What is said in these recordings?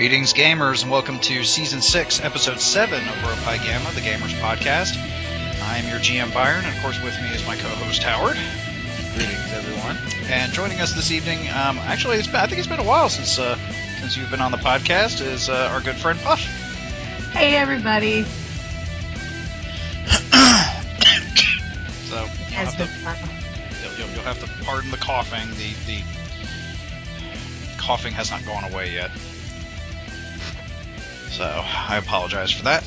Greetings, gamers, and welcome to Season 6, Episode 7 of Rho Pi Gamma, the Gamers Podcast. I am your GM, Byron, and of course with me is my co-host, Howard. Greetings, everyone. And joining us this evening, I think it's been a while since you've been on the podcast, is our good friend, Puff. Hey, everybody. So, you'll have to pardon the coughing. The coughing has not gone away yet. So, I apologize for that.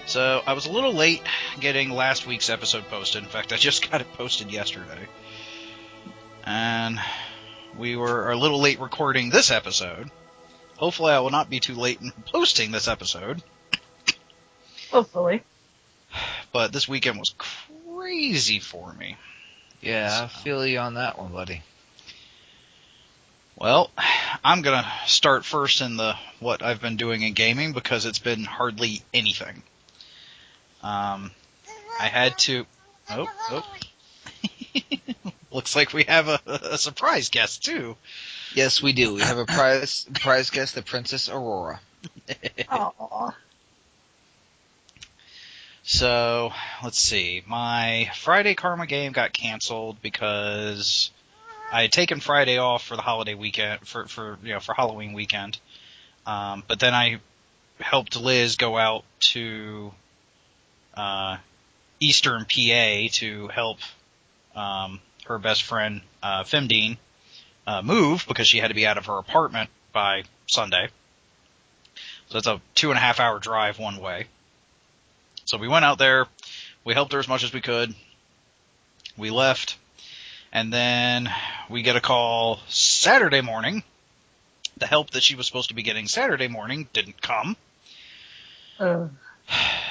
So, I was a little late getting last week's episode posted. In fact, I just got it posted yesterday. And we were a little late recording this episode. Hopefully, I will not be too late in posting this episode. Hopefully. But this weekend was crazy for me. Yeah, I feel you on that one, buddy. Well, I'm going to start first in what I've been doing in gaming because it's been hardly anything. I had to... Oh. Looks like we have a surprise guest, too. Yes, we do. We have a prize guest, the Princess Aurora. Aww. So, let's see. My Friday Karma game got canceled because I had taken Friday off for the holiday weekend, for Halloween weekend. But then I helped Liz go out to Eastern PA to help her best friend, Femdine, move because she had to be out of her apartment by Sunday. So it's a 2.5 hour drive one way. So we went out there, we helped her as much as we could, we left, and then we get a call Saturday morning. The help that she was supposed to be getting Saturday morning didn't come.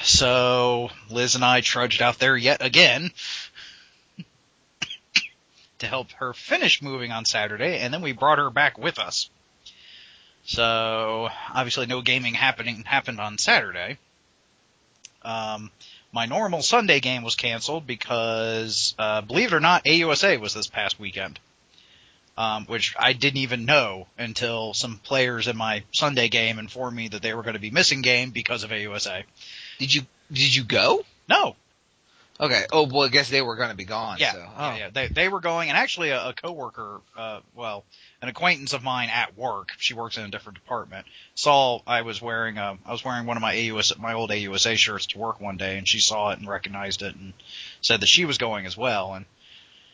So Liz and I trudged out there yet again to help her finish moving on Saturday, and then we brought her back with us. So obviously no gaming happened on Saturday. My normal Sunday game was canceled because, believe it or not, AUSA was this past weekend. Which I didn't even know until some players in my Sunday game informed me that they were going to be missing game because of AUSA. Did you go? No. Okay. Oh, well, I guess they were going to be gone. Yeah. So. Yeah. They were going, and actually a coworker, an acquaintance of mine at work, she works in a different department, saw I was wearing one of my old AUSA shirts to work one day, and she saw it and recognized it and said that she was going as well. And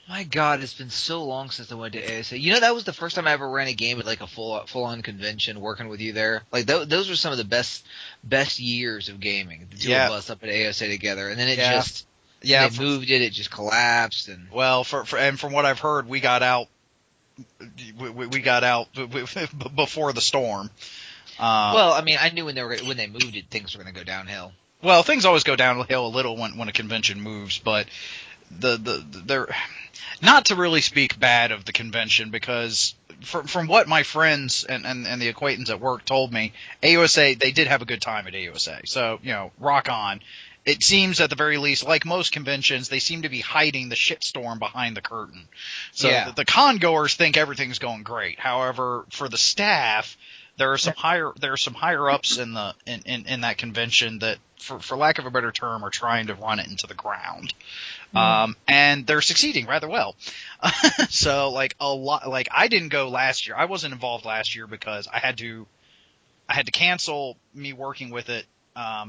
my God, it's been so long since I went to ASA. You know, that was the first time I ever ran a game at like a full-on convention working with you there. Like, those were some of the best years of gaming. The two of us up at ASA together. And then they moved it just collapsed. And well, and from what I've heard, we got out before the storm. Well, I mean, I knew when they moved it, things were going to go downhill. Well, things always go downhill a little when a convention moves, but they're not to really speak bad of the convention because from what my friends and the acquaintance at work told me, AUSA, they did have a good time at AUSA. So, rock on. It seems at the very least, like most conventions, they seem to be hiding the shitstorm behind the curtain. So the con-goers think everything's going great. However, for the staff, there are some higher ups in that convention that, for lack of a better term, are trying to run it into the ground. And they're succeeding rather well. So I didn't go last year. I wasn't involved last year because I had to cancel me working with it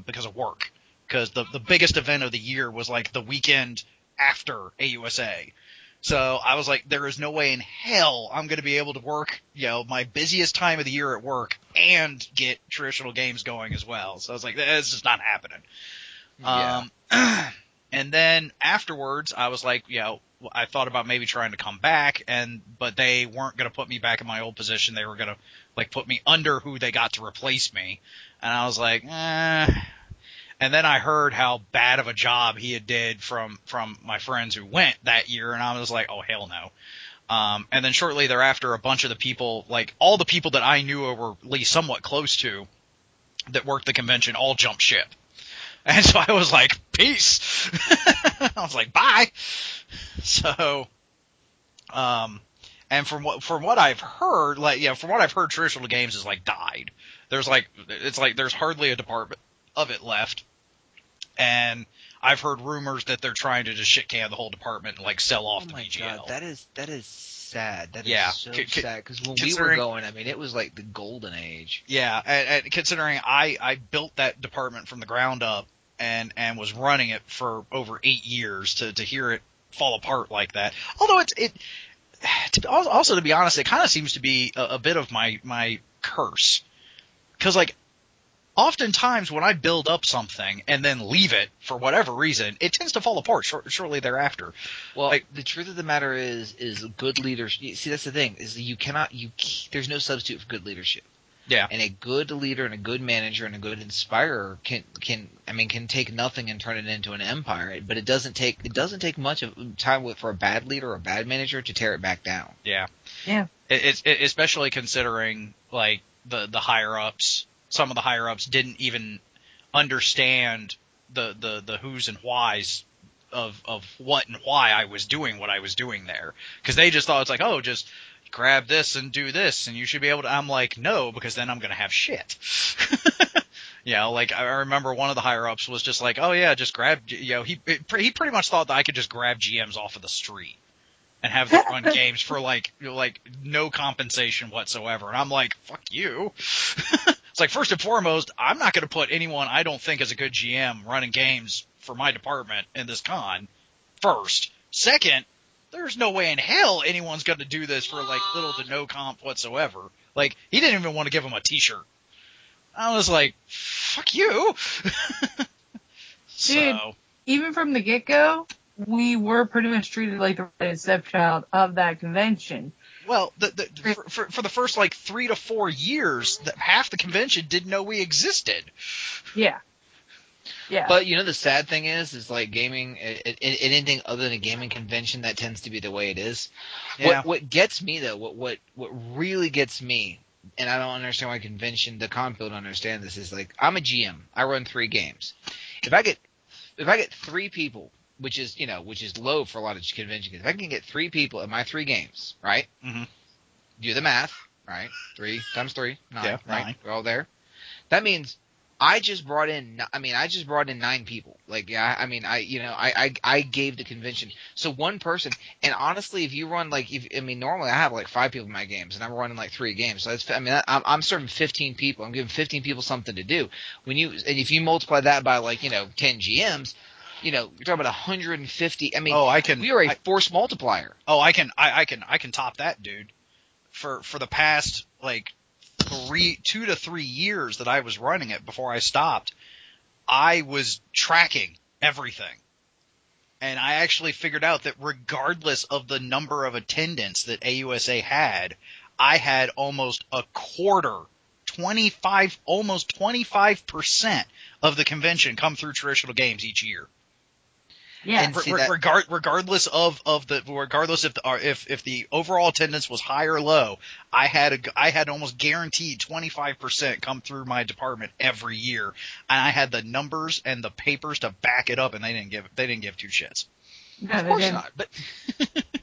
because of work. Because the biggest event of the year was like the weekend after AUSA. So I was like, there is no way in hell I'm going to be able to work, my busiest time of the year at work and get traditional games going as well. So I was like, that's just not happening. Yeah. And then afterwards, I was like, I thought about maybe trying to come back, but they weren't going to put me back in my old position. They were going to put me under who they got to replace me. And I was like, And then I heard how bad of a job he had did from my friends who went that year, and I was like, oh, hell no. And then shortly thereafter, a bunch of the people, all the people that I knew or were at least somewhat close to that worked the convention all jumped ship. And so I was like, peace. I was like, bye. So, And from what I've heard, traditional games is like died. There's there's hardly a department of it left. And I've heard rumors that they're trying to just shit can the whole department and like sell off the BGL. God, that is sad. That is so sad, because when we were going, I mean, it was like the golden age. Yeah, and considering I built that department from the ground up and was running it for over 8 years, to hear it fall apart like that. Although to be honest, it kind of seems to be a bit of my curse, because like oftentimes when I build up something and then leave it for whatever reason, it tends to fall apart shortly thereafter. Well, the truth of the matter is good leadership. See, that's the thing, is there's no substitute for good leadership. Yeah. And a good leader and a good manager and a good inspirer can take nothing and turn it into an empire. But it doesn't take much of time for a bad leader or a bad manager to tear it back down. Yeah. Yeah. It's especially considering like the higher ups. Some of the higher ups didn't even understand the who's and whys of what and why I was doing what I was doing there, because they just thought it's like, oh, just grab this and do this and you should be able to. I'm like, no, because then I'm gonna have shit. Like I remember one of the higher ups was just like, oh yeah, just grab. He pretty much thought that I could just grab GMs off of the street and have them run games for like no compensation whatsoever. And I'm like, fuck you. It's like, first and foremost, I'm not going to put anyone I don't think is a good GM running games for my department in this con first. Second, there's no way in hell anyone's going to do this for like little to no comp whatsoever. Like, he didn't even want to give him a t-shirt. I was like, fuck you. Dude, even from the get-go, we were pretty much treated like the redheaded stepchild of that convention. Well, for the first like 3 to 4 years, half the convention didn't know we existed. Yeah. Yeah. But the sad thing is like gaming, anything other than a gaming convention, that tends to be the way it is. Yeah. What gets me though, what really gets me, and I don't understand why the con people don't understand this, is like, I'm a GM. I run 3 games. If I get 3 people, which is low for a lot of convention games. If I can get 3 people in my 3 games, right? Mm-hmm. Do the math, right? 3 times 3, 9, yeah, right? 9. We're all there. That means I just brought in 9 people. Like, yeah, I gave the convention. So one person, and honestly, if you run normally I have like 5 people in my games, and I'm running like 3 games. So I'm serving 15 people. I'm giving 15 people something to do. If you multiply that by 10 GMs. You're talking about 150. I mean, we are a force multiplier. Oh, I can top that, dude. For the past 2 to 3 years that I was running it before I stopped, I was tracking everything, and I actually figured out that regardless of the number of attendants that AUSA had, I had almost a quarter. Almost 25% of the convention come through traditional games each year. Yeah, and regardless if the overall attendance was high or low, I had almost guaranteed 25% come through my department every year, and I had the numbers and the papers to back it up, and they didn't give 2 shits. No, of course not. But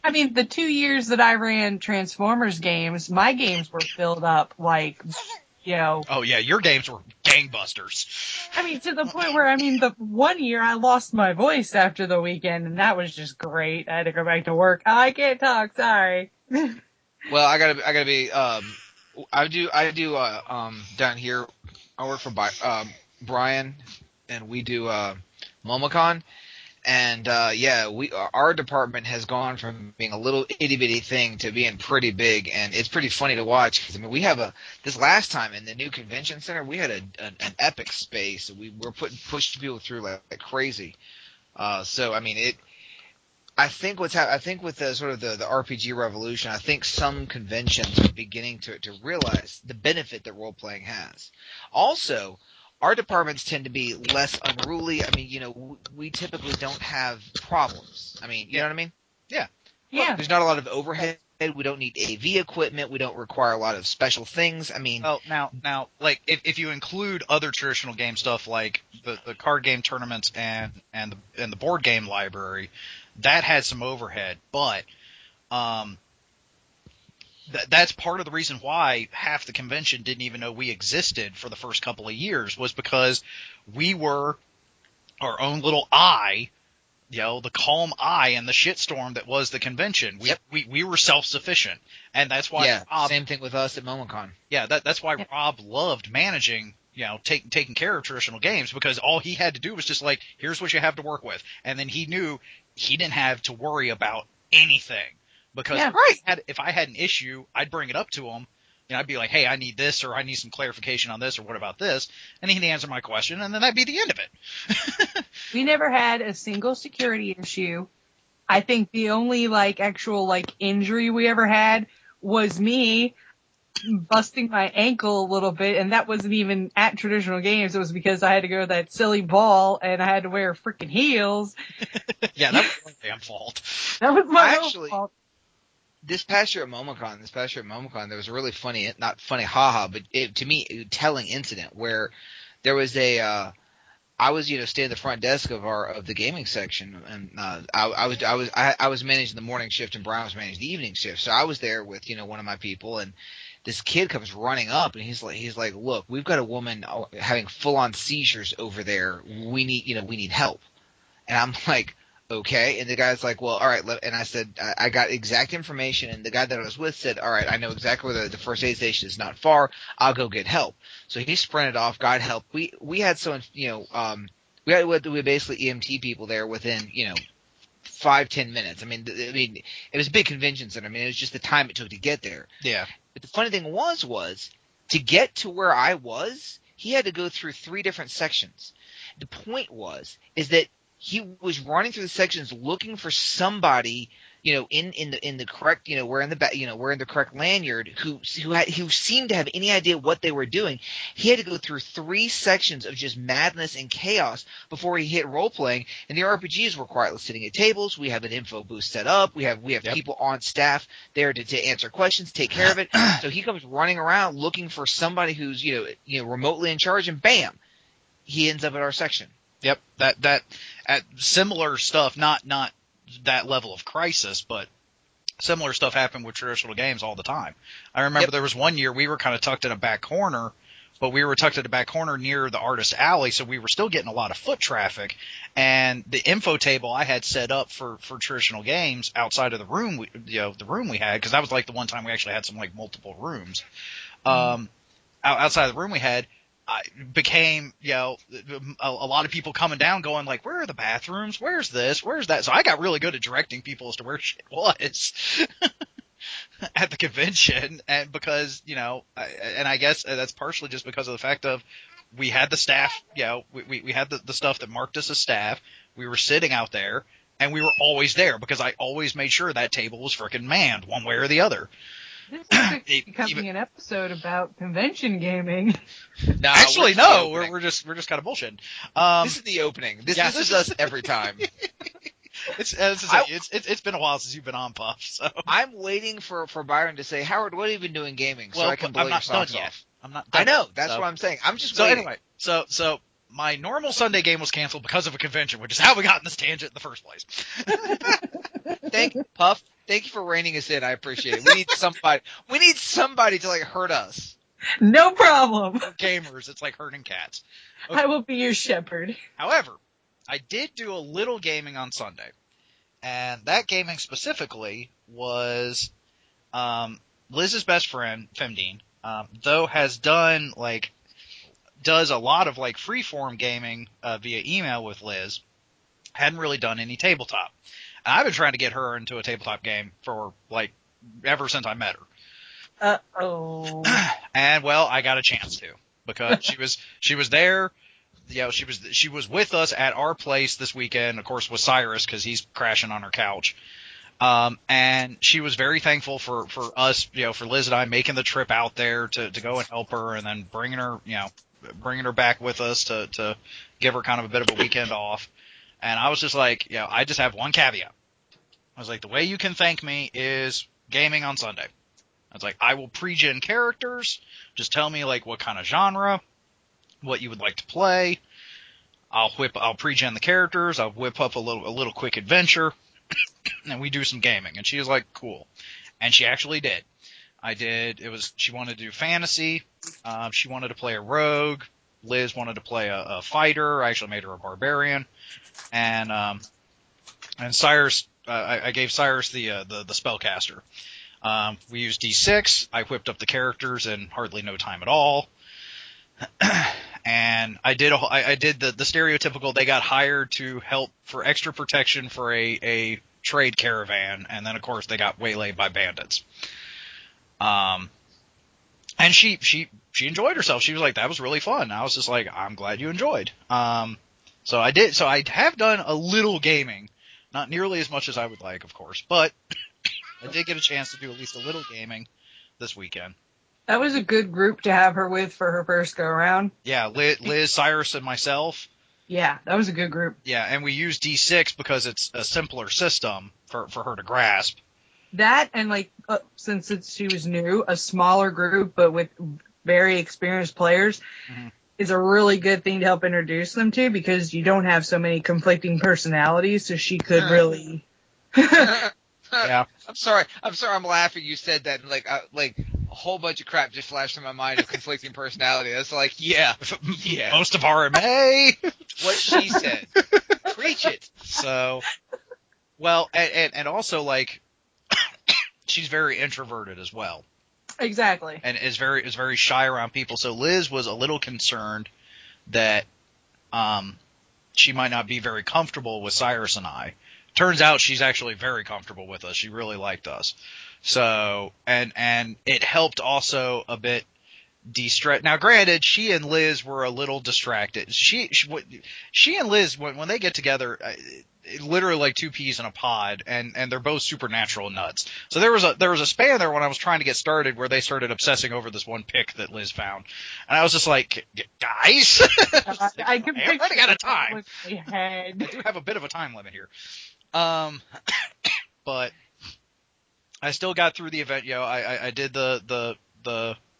I mean, the 2 years that I ran Transformers games, my games were filled up like. Oh yeah, your games were gangbusters. I mean, to the point where, the 1 year I lost my voice after the weekend, and that was just great. I had to go back to work. Oh, I can't talk. Sorry. Well, I gotta be. I do. Down here, I work for Brian, and we do Momocon. And our department has gone from being a little itty bitty thing to being pretty big, and it's pretty funny to watch. Because we have this last time in the new convention center, we had an epic space. We were pushing people through like crazy. I think with the sort of the RPG revolution, I think some conventions are beginning to realize the benefit that role playing has. Also, our departments tend to be less unruly. We typically don't have problems. You know what I mean? Yeah. Yeah. There's not a lot of overhead. We don't need AV equipment. We don't require a lot of special things. Well, now, like if you include other traditional game stuff like the card game tournaments and the board game library, that had some overhead. But that's part of the reason why half the convention didn't even know we existed for the first couple of years, was because we were our own little eye, the calm eye in the shitstorm that was the convention. We were self-sufficient, and that's why Rob, same thing with us at MomoCon. Yeah, that's why Rob loved managing, taking care of traditional games, because all he had to do was just like, here's what you have to work with, and then he knew he didn't have to worry about anything. Because if I had an issue, I'd bring it up to him. I'd be like, hey, I need this, or I need some clarification on this, or what about this? And he'd answer my question, and then that'd be the end of it. We never had a single security issue. I think the only actual injury we ever had was me busting my ankle a little bit, and that wasn't even at traditional games. It was because I had to go to that silly ball, and I had to wear freaking heels. Yeah, that was my damn fault. That was my own fault. This past year at MomoCon, there was a really funny, not funny, haha, but to me, telling incident where there was I was, staying at the front desk of the gaming section, and I was managing the morning shift, and Brian was managing the evening shift. So I was there with, one of my people, and this kid comes running up, and he's like, look, we've got a woman having full on seizures over there. We need help. And I'm like, okay. And the guy's like, well, all right. And I said, I got exact information. And the guy that I was with said, all right, I know exactly where the first aid station is, not far. I'll go get help. So he sprinted off, got help. We had someone, we had basically EMT people there within, 5-10 minutes. I mean, it was a big convention center. I mean, it was just the time it took to get there. Yeah. But the funny thing was to get to where I was, he had to go through 3 different sections. The point is that he was running through the sections looking for somebody, in the correct, wearing the correct lanyard who seemed to have any idea what they were doing. He had to go through 3 sections of just madness and chaos before he hit role playing. And the RPGs were quietly sitting at tables. We have an info booth set up. We have people on staff there to answer questions, take care of it. So he comes running around looking for somebody who's remotely in charge, and bam, he ends up at our section. Yep, that similar stuff, not that level of crisis, but similar stuff happened with traditional games all the time. I remember there was one year we were kind of tucked in a back corner, but we were tucked in a back corner near the artist alley, so we were still getting a lot of foot traffic. And the info table I had set up for traditional games outside of the room, the room we had, because that was the one time we actually had some multiple rooms. Outside of the room we had, became, a lot of people coming down going where are the bathrooms? Where's this? Where's that? So I got really good at directing people as to where shit was at the convention. And because, and I guess that's partially just because of the fact of we had the staff, we had the stuff that marked us as staff. We were sitting out there, and we were always there because I always made sure that table was frickin' manned one way or the other. This is becoming an episode about convention gaming. No, actually, no. We're just kind of bullshitting. This is the opening. This is us every time. It's been a while since you've been on, Puff. So I'm waiting for Byron to say, Howard, what have you been doing gaming? So I can blow your socks off. I'm not done I know. Yet, that's what I'm saying. I'm just waiting. Anyway, so my normal Sunday game was canceled because of a convention, which is how we got in this tangent in the first place. Puff. Thank you for reining us in. I appreciate it. We need somebody to hurt us. No problem. For gamers, it's like herding cats. Okay. I will be your shepherd. However, I did do a little gaming on Sunday, and that gaming specifically was Liz's best friend, Femdine, though has done does a lot of freeform gaming via email with Liz, hadn't really done any tabletop. And I've been trying to get her into a tabletop game for ever since I met her. Uh-oh. And well, I got a chance to, because she was there, she was with us at our place this weekend, of course, with Cyrus, because he's crashing on her couch. And she was very thankful for us, for Liz and I making the trip out there to go and help her, and then bringing her back with us to give her kind of a bit of a weekend off. And I was just I just have one caveat. I was the way you can thank me is gaming on Sunday. I was I will pre-gen characters. Just tell me what kind of genre, what you would like to play. I'll pre-gen the characters. I'll whip up a little quick adventure, and we do some gaming. And she was cool. And she actually did. She wanted to do fantasy. She wanted to play a rogue. Liz wanted to play a fighter. I actually made her a barbarian. And Cyrus, I gave Cyrus the spellcaster. We used D6. I whipped up the characters in hardly no time at all. And I did the stereotypical. They got hired to help for extra protection for a trade caravan, and then of course they got waylaid by bandits. And she enjoyed herself. She was like, that was really fun. I was just like, I'm glad you enjoyed. So I have done a little gaming, not nearly as much as I would like, of course, but I did get a chance to do at least a little gaming this weekend. That was a good group to have her with for her first go around. Yeah, Liz, Cyrus, and myself. Yeah, that was a good group. Yeah, and we used D6 because it's a simpler system for her to grasp. That and since she was new, a smaller group but with very experienced players is a really good thing to help introduce them to, because you don't have so many conflicting personalities, so she could really. Yeah. I'm sorry. I'm laughing. You said that, and a whole bunch of crap just flashed through my mind of conflicting personality. That's like, yeah. Most of RMA. What she said. Preach it. So, well, and also she's very introverted as well. Exactly. And is very shy around people. So Liz was a little concerned that she might not be very comfortable with Cyrus and I. Turns out she's actually very comfortable with us. She really liked us. So, and it helped also a bit de-stress. Now, granted, she and Liz were a little distracted. She and Liz, when they get together, literally like two peas in a pod, and they're both supernatural nuts. So there was a span there when I was trying to get started where they started obsessing over this one pick that Liz found, and I was just like, guys, I can I'm running out of time. I do have a bit of a time limit here. But I still got through the event. I did the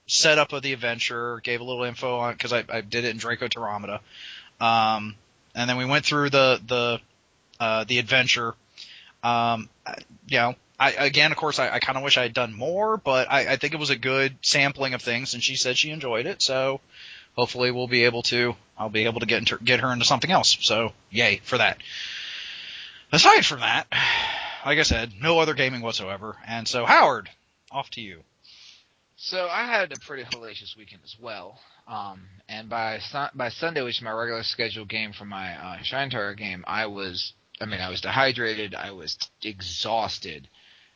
setup of the adventure, gave a little info on, because I did it in Draco Terramata. And then we went through the adventure. Again, of course, I kind of wish I had done more, but I think it was a good sampling of things, and she said she enjoyed it. So hopefully I'll be able to get her into something else. So yay for that. Aside from that, like I said, no other gaming whatsoever. And so, Howard, off to you. So I had a pretty hellacious weekend as well. And by Sunday, which is my regular scheduled game for my Shine Tower game, I was dehydrated, I was exhausted,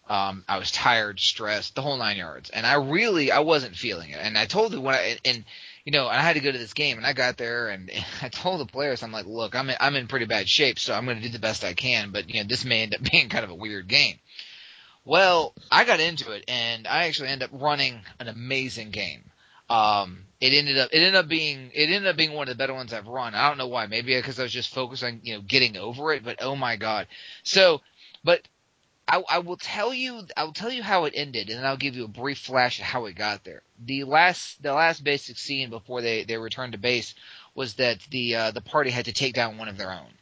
I was tired, stressed, the whole 9 yards. And I wasn't feeling it. And I told you I had to go to this game, and I got there, and I told the players, I'm like, look, I'm in pretty bad shape, so I'm going to do the best I can, but this may end up being kind of a weird game. Well, I got into it, and I actually ended up running an amazing game. It ended up being one of the better ones I've run. I don't know why. Maybe because I was just focused on getting over it. But oh my god! So, but I will tell you how it ended, and then I'll give you a brief flash of how it got there. The last basic scene before they returned to base was that the party had to take down one of their own.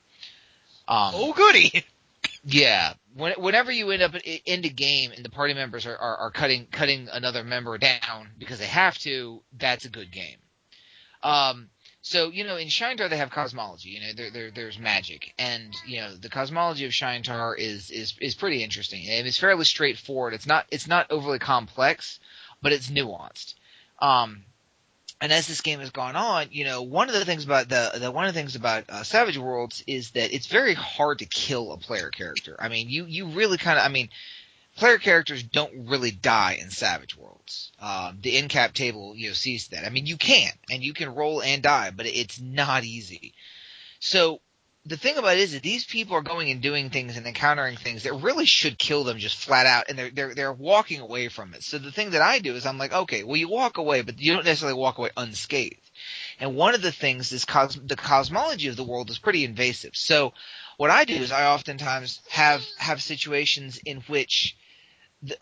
Oh goody! Yeah. Whenever you end up in the game and the party members are cutting another member down because they have to, that's a good game. So in Shine Tar they have cosmology. There's magic, and the cosmology of Shine Tar is pretty interesting, and it's fairly straightforward. It's not overly complex, but it's nuanced. And as this game has gone on, one of the things about Savage Worlds is that it's very hard to kill a player character. I mean, you really player characters don't really die in Savage Worlds. The in-cap table, sees that. I mean, you can roll and die, but it's not easy. So the thing about it is that these people are going and doing things and encountering things that really should kill them just flat out, and they're walking away from it. So the thing that I do is I'm like, okay, well, you walk away, but you don't necessarily walk away unscathed. And one of the things is the cosmology of the world is pretty invasive. So what I do is I oftentimes have situations in which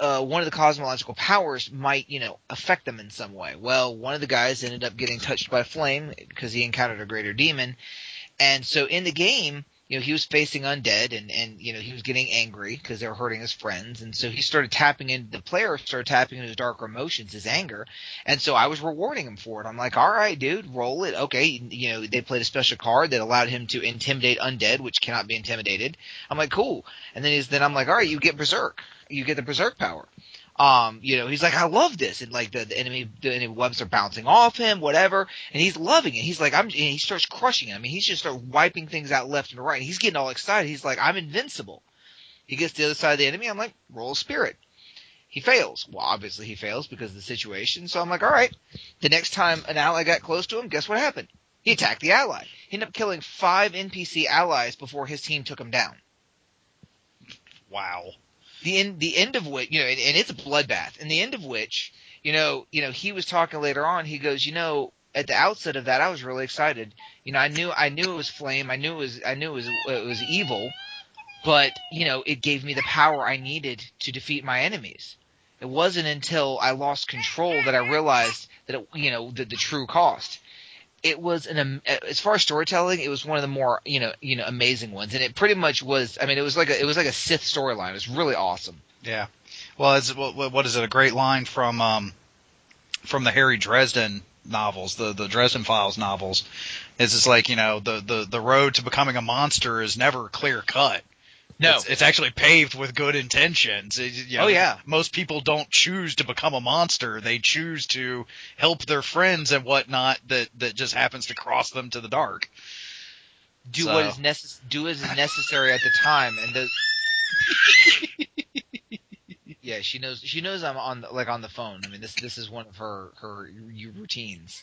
one of the cosmological powers might, affect them in some way. Well, one of the guys ended up getting touched by flame because he encountered a greater demon. And so in the game, he was facing undead and he was getting angry because they were hurting his friends. And so he started tapping into the player, started tapping into his darker emotions, his anger. And so I was rewarding him for it. I'm like, all right, dude, roll it. Okay. They played a special card that allowed him to intimidate undead, which cannot be intimidated. I'm like, cool. And then I'm like, all right, you get berserk. You get the berserk power. He's like, I love this, and like the enemy webs are bouncing off him, whatever, and he's loving it. He's like, and he starts crushing it. I mean, he's just start wiping things out left and right. And he's getting all excited. He's like, I'm invincible. He gets to the other side of the enemy. I'm like, roll spirit. He fails. Well, obviously he fails because of the situation. So I'm like, all right. The next time an ally got close to him, guess what happened? He attacked the ally. He ended up killing 5 NPC allies before his team took him down. Wow. The end of which, and it's a bloodbath. And the end of which, he was talking later on. He goes, at the outset of that, I was really excited. I knew it was flame. I knew it was evil, but it gave me the power I needed to defeat my enemies. It wasn't until I lost control that I realized that the true cost. It was as far as storytelling, it was one of the more amazing ones, and it pretty much was. I mean, it was like a Sith storyline. It was really awesome. Yeah, well, what is it? A great line from the Harry Dresden novels, the Dresden Files novels. It's just like the road to becoming a monster is never clear cut. No, it's actually paved with good intentions. Oh yeah, most people don't choose to become a monster; they choose to help their friends and whatnot. That just happens to cross them to the dark. Do what is necessary at the time, and yeah, she knows I'm on the phone. I mean, this is one of her routines.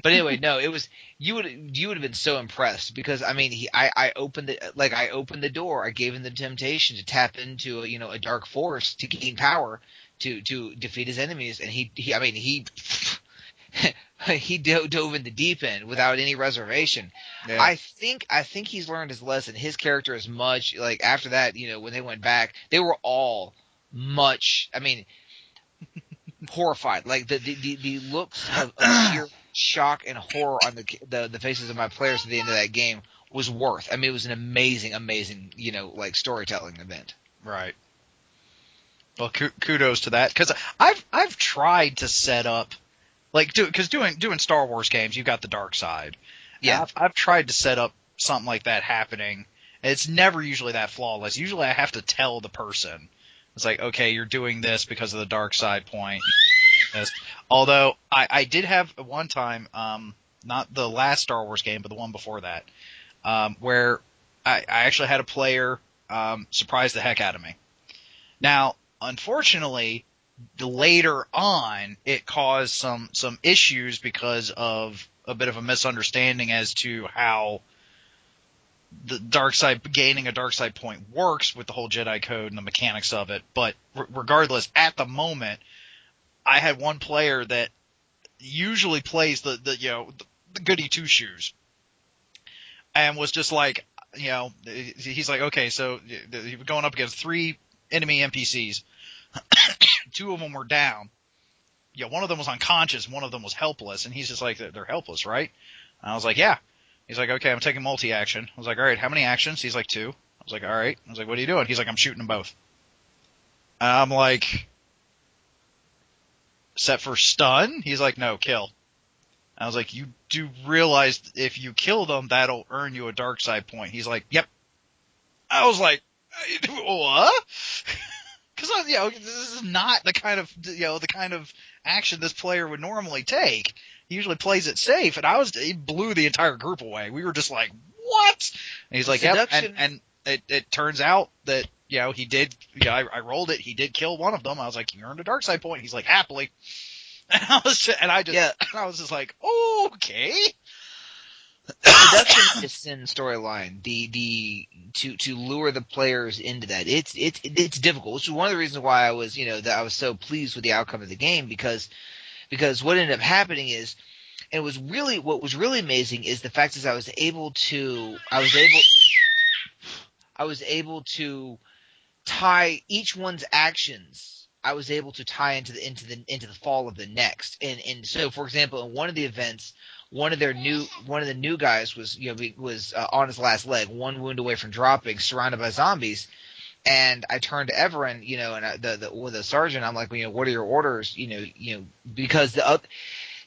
But anyway, no, it was you would have been so impressed because I mean I opened the door. I gave him the temptation to tap into a dark force to gain power to defeat his enemies, and he he dove in the deep end without any reservation. Yeah. I think he's learned his lesson. His character is much like after that. When they went back, they were all much. I mean, horrified. Like the looks of sheer shock and horror on the faces of my players at the end of that game was worth. I mean, it was an amazing storytelling event. Right. Well, kudos to that because I've tried to set up because doing Star Wars games, you've got the dark side. Yeah. I've tried to set up something like that happening. And it's never usually that flawless. Usually, I have to tell the person. It's like, okay, you're doing this because of the dark side point. Although I did have one time, not the last Star Wars game, but the one before that, where I actually had a player surprise the heck out of me. Now, unfortunately, later on, it caused some issues because of a bit of a misunderstanding as to how the dark side, gaining a dark side point works with the whole Jedi code and the mechanics of it. But regardless, at the moment, I had one player that usually plays the goody two shoes, and was just like, he's like, okay, so he was going up against 3 enemy NPCs. 2 of them were down. One of them was unconscious, one of them was helpless, and he's just like, they're helpless, right? And I was like, yeah. He's like, okay, I'm taking multi-action. I was like, all right, how many actions? He's like, 2. I was like, all right. I was like, what are you doing? He's like, I'm shooting them both. And I'm like, set for stun? He's like, no, kill. I was like, you do realize if you kill them, that'll earn you a dark side point. He's like, yep. I was like, what? Because this is not the kind of action this player would normally take. He usually plays it safe, and he blew the entire group away. We were just like, what? And he's like, yep. And it turns out that he did. I rolled it. He did kill one of them. I was like, you earned a dark side point. He's like, happily. And I was just like, okay. Seduction is sin storyline. To lure the players into that, it's difficult. Which is one of the reasons why I was that I was so pleased with the outcome of the game because what ended up happening is, and what was really amazing is the fact is I was able to tie each one's actions I was able to tie into the fall of the next. And so, for example, in one of the events, one of the new guys was on his last leg, one wound away from dropping, surrounded by zombies. And I turned to Everin, and with the sergeant, I'm like, what are your orders? Because the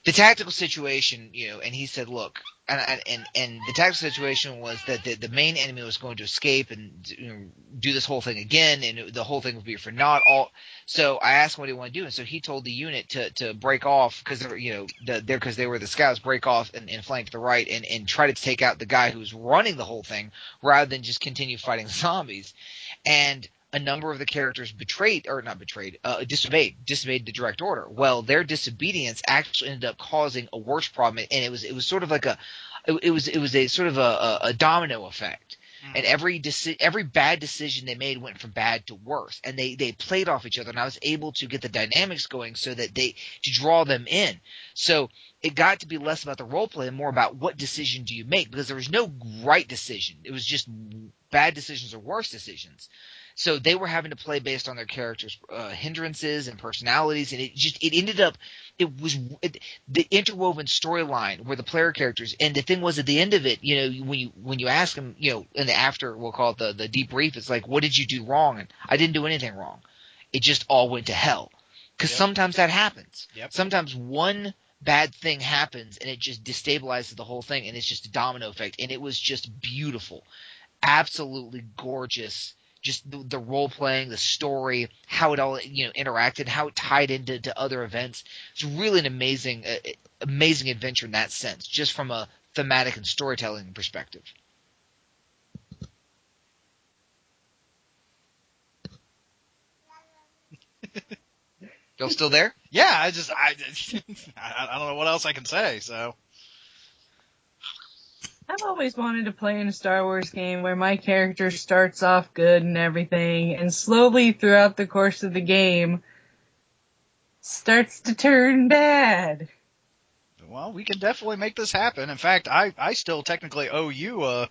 tactical situation, and he said, look, and the tactical situation was that the main enemy was going to escape and do this whole thing again, and the whole thing would be for naught. So I asked him what he wanted to do, and so he told the unit to break off because they were the scouts, break off and flank to the right and try to take out the guy who was running the whole thing rather than just continue fighting zombies. And a number of the characters disobeyed the direct order. Well, their disobedience actually ended up causing a worse problem, and it was sort of like a domino effect. And every bad decision they made went from bad to worse, and they played off each other. And I was able to get the dynamics going so that to draw them in. So it got to be less about the role play and more about what decision do you make, because there was no right decision. It was just bad decisions or worse decisions. So they were having to play based on their characters' hindrances and personalities, and it was the interwoven storyline where the player characters. And the thing was, at the end of it, when you ask them, in the after, we'll call it the debrief, it's like, what did you do wrong? And I didn't do anything wrong. It just all went to hell. Because sometimes that happens. Yep. Sometimes one bad thing happens and it just destabilizes the whole thing, and it's just a domino effect. And it was just beautiful, absolutely gorgeous. Just the role playing, the story, how it all interacted, how it tied into other events. It's really an amazing adventure in that sense, just from a thematic and storytelling perspective. Y'all still there? Yeah, I don't know what else I can say. So I've always wanted to play in a Star Wars game where my character starts off good and everything, and slowly throughout the course of the game starts to turn bad. Well, we can definitely make this happen. In fact, I still technically owe you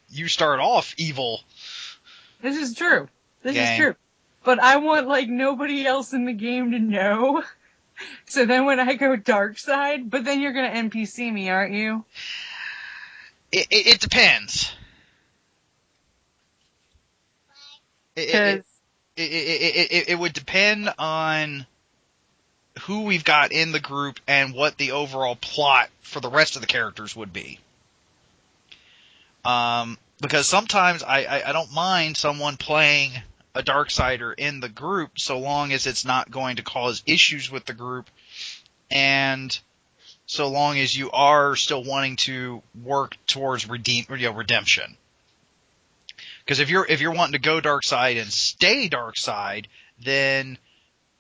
you start off evil. This is true. This is true. But I want nobody else in the game to know. So then when I go dark side, but then you're gonna NPC me, aren't you? It depends. It would depend on who we've got in the group and what the overall plot for the rest of the characters would be. Because sometimes I don't mind someone playing a Darksider in the group so long as it's not going to cause issues with the group, and so long as you are still wanting to work towards redemption. Because if you're wanting to go dark side and stay dark side, then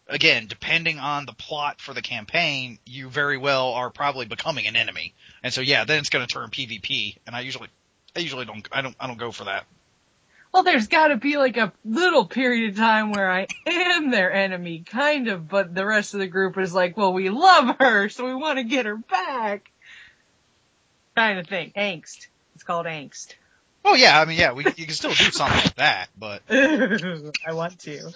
again, depending on the plot for the campaign, you very well are probably becoming an enemy. And so then it's going to turn PvP, and I usually don't go for that. Well, there's got to be a little period of time where I am their enemy, kind of, but the rest of the group is like, well, we love her, so we want to get her back. Kind of thing. Angst. It's called angst. Oh, yeah, I mean, yeah, you can still do something like that, but... I want to.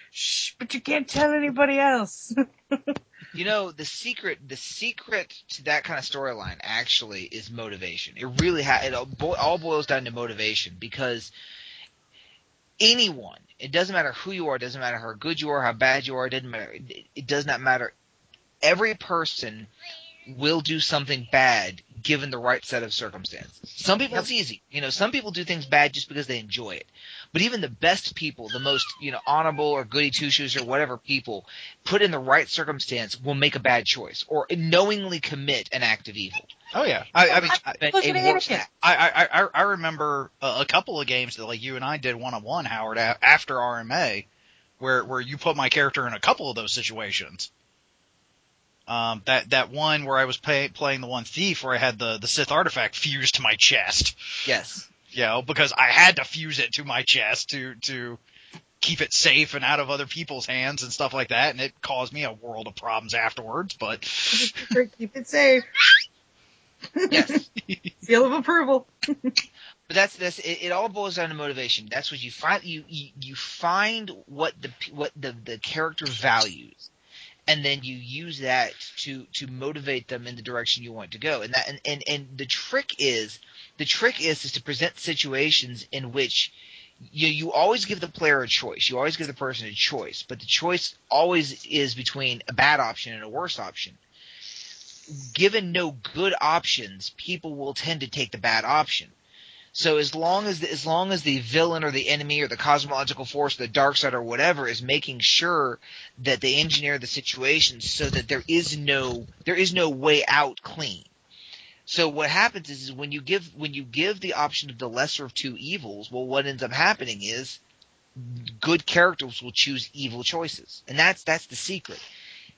Shh, but you can't tell anybody else. The secret to that kind of storyline actually is motivation. It really it all boils down to motivation, because anyone, it doesn't matter who you are, it doesn't matter how good you are, how bad you are, it does not matter. Every person will do something bad given the right set of circumstances. Some people it's easy. Some people do things bad just because they enjoy it. But even the best people, the most, honorable or goody two-shoes or whatever people, put in the right circumstance will make a bad choice or knowingly commit an act of evil. Oh yeah, I remember a couple of games that you and I did one-on-one, Howard, after RMA, where you put my character in a couple of those situations. That one where I was playing the one thief where I had the Sith artifact fused to my chest. Yes. Because I had to fuse it to my chest to keep it safe and out of other people's hands and stuff like that, and it caused me a world of problems afterwards. But keep it safe. Yes. Seal of approval. But that's it. All boils down to motivation. That's what you find. You find what the character values, and then you use that to motivate them in the direction you want to go. And that and the trick is to present situations in which you always give the player a choice. You always give the person a choice, but the choice always is between a bad option and a worse option. Given no good options, people will tend to take the bad option. So as long as the villain or the enemy or the cosmological force, the dark side or whatever, is making sure that they engineer the situation so that there is no way out clean. So what happens is when you give the option of the lesser of two evils, well, what ends up happening is good characters will choose evil choices, and that's the secret.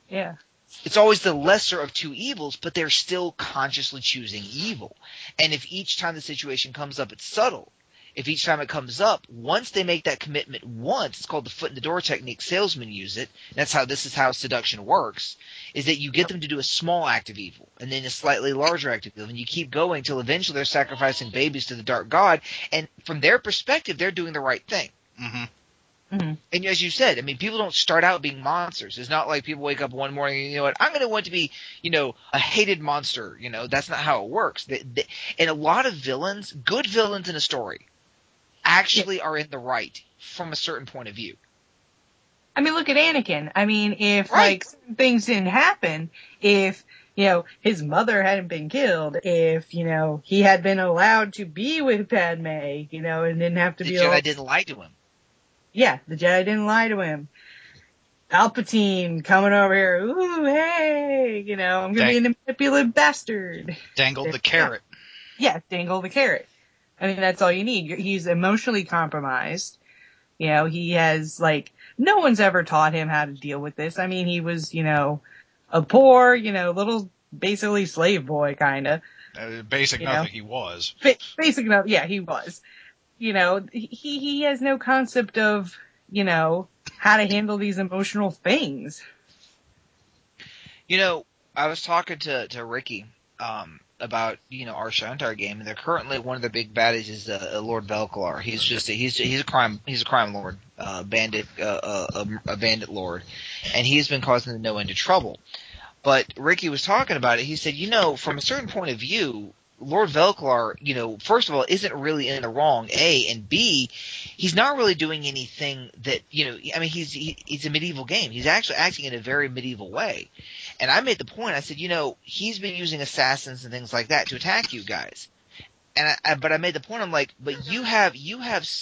Yeah. It's always the lesser of two evils, but they're still consciously choosing evil. And if each time the situation comes up, it's subtle. If each time it comes up, once they make that commitment once, it's called the foot in the door technique. Salesmen use it. This is how seduction works, is that you get them to do a small act of evil and then a slightly larger act of evil. And you keep going till eventually they're sacrificing babies to the dark god. And from their perspective, they're doing the right thing. Mm-hmm. Mm-hmm. And as you said, I mean, people don't start out being monsters. It's not like people wake up one morning and, you know what, I'm going to want to be, a hated monster. That's not how it works. And a lot of villains, good villains in a story, actually are in the right from a certain point of view. I mean, look at Anakin. I mean, if Right. certain things didn't happen, if his mother hadn't been killed, if he had been allowed to be with Padme, and didn't have to The be Jedi didn't lie to him. Yeah, the Jedi didn't lie to him. Palpatine coming over here, ooh, hey, I'm gonna be a manipulative bastard. Dangled the carrot. Yeah, dangle the carrot. I mean, that's all you need. He's emotionally compromised. He has, no one's ever taught him how to deal with this. I mean, he was, a poor, little, basically slave boy, kinda. Basic nothing he was. Basic enough, yeah, he was. He has no concept of, how to handle these emotional things. I was talking to Ricky about our Shantar game, and they're currently one of the big baddies is Lord Velklar. He's a crime lord, a bandit lord, and he's been causing no end of trouble. But Ricky was talking about it. He said, from a certain point of view, Lord Velklar, first of all, isn't really in the wrong, A, and B, he's not really doing anything that, I mean, he's a medieval game. He's actually acting in a very medieval way. And I made the point, I said, he's been using assassins and things like that to attack you guys. But I made the point, I'm like, but you have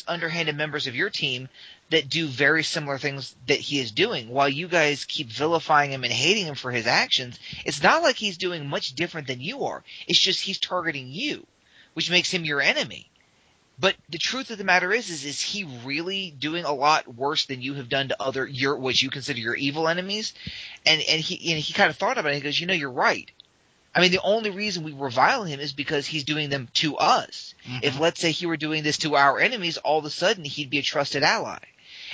underhanded members of your team that do very similar things that he is doing. While you guys keep vilifying him and hating him for his actions, it's not like he's doing much different than you are. It's just he's targeting you, which makes him your enemy. But the truth of the matter is he really doing a lot worse than you have done to what you consider your evil enemies? And he kind of thought about it. He goes, you're right. I mean, the only reason we revile him is because he's doing them to us. Mm-hmm. If, let's say, he were doing this to our enemies, all of a sudden he'd be a trusted ally.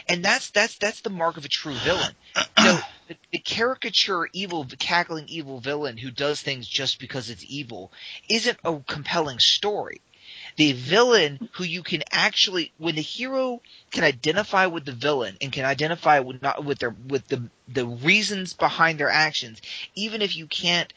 And that's the mark of a true villain. The caricature cackling evil villain who does things just because it's evil isn't a compelling story. The villain who you can actually, when the hero can identify with the villain and can identify with the reasons behind their actions, even if you can't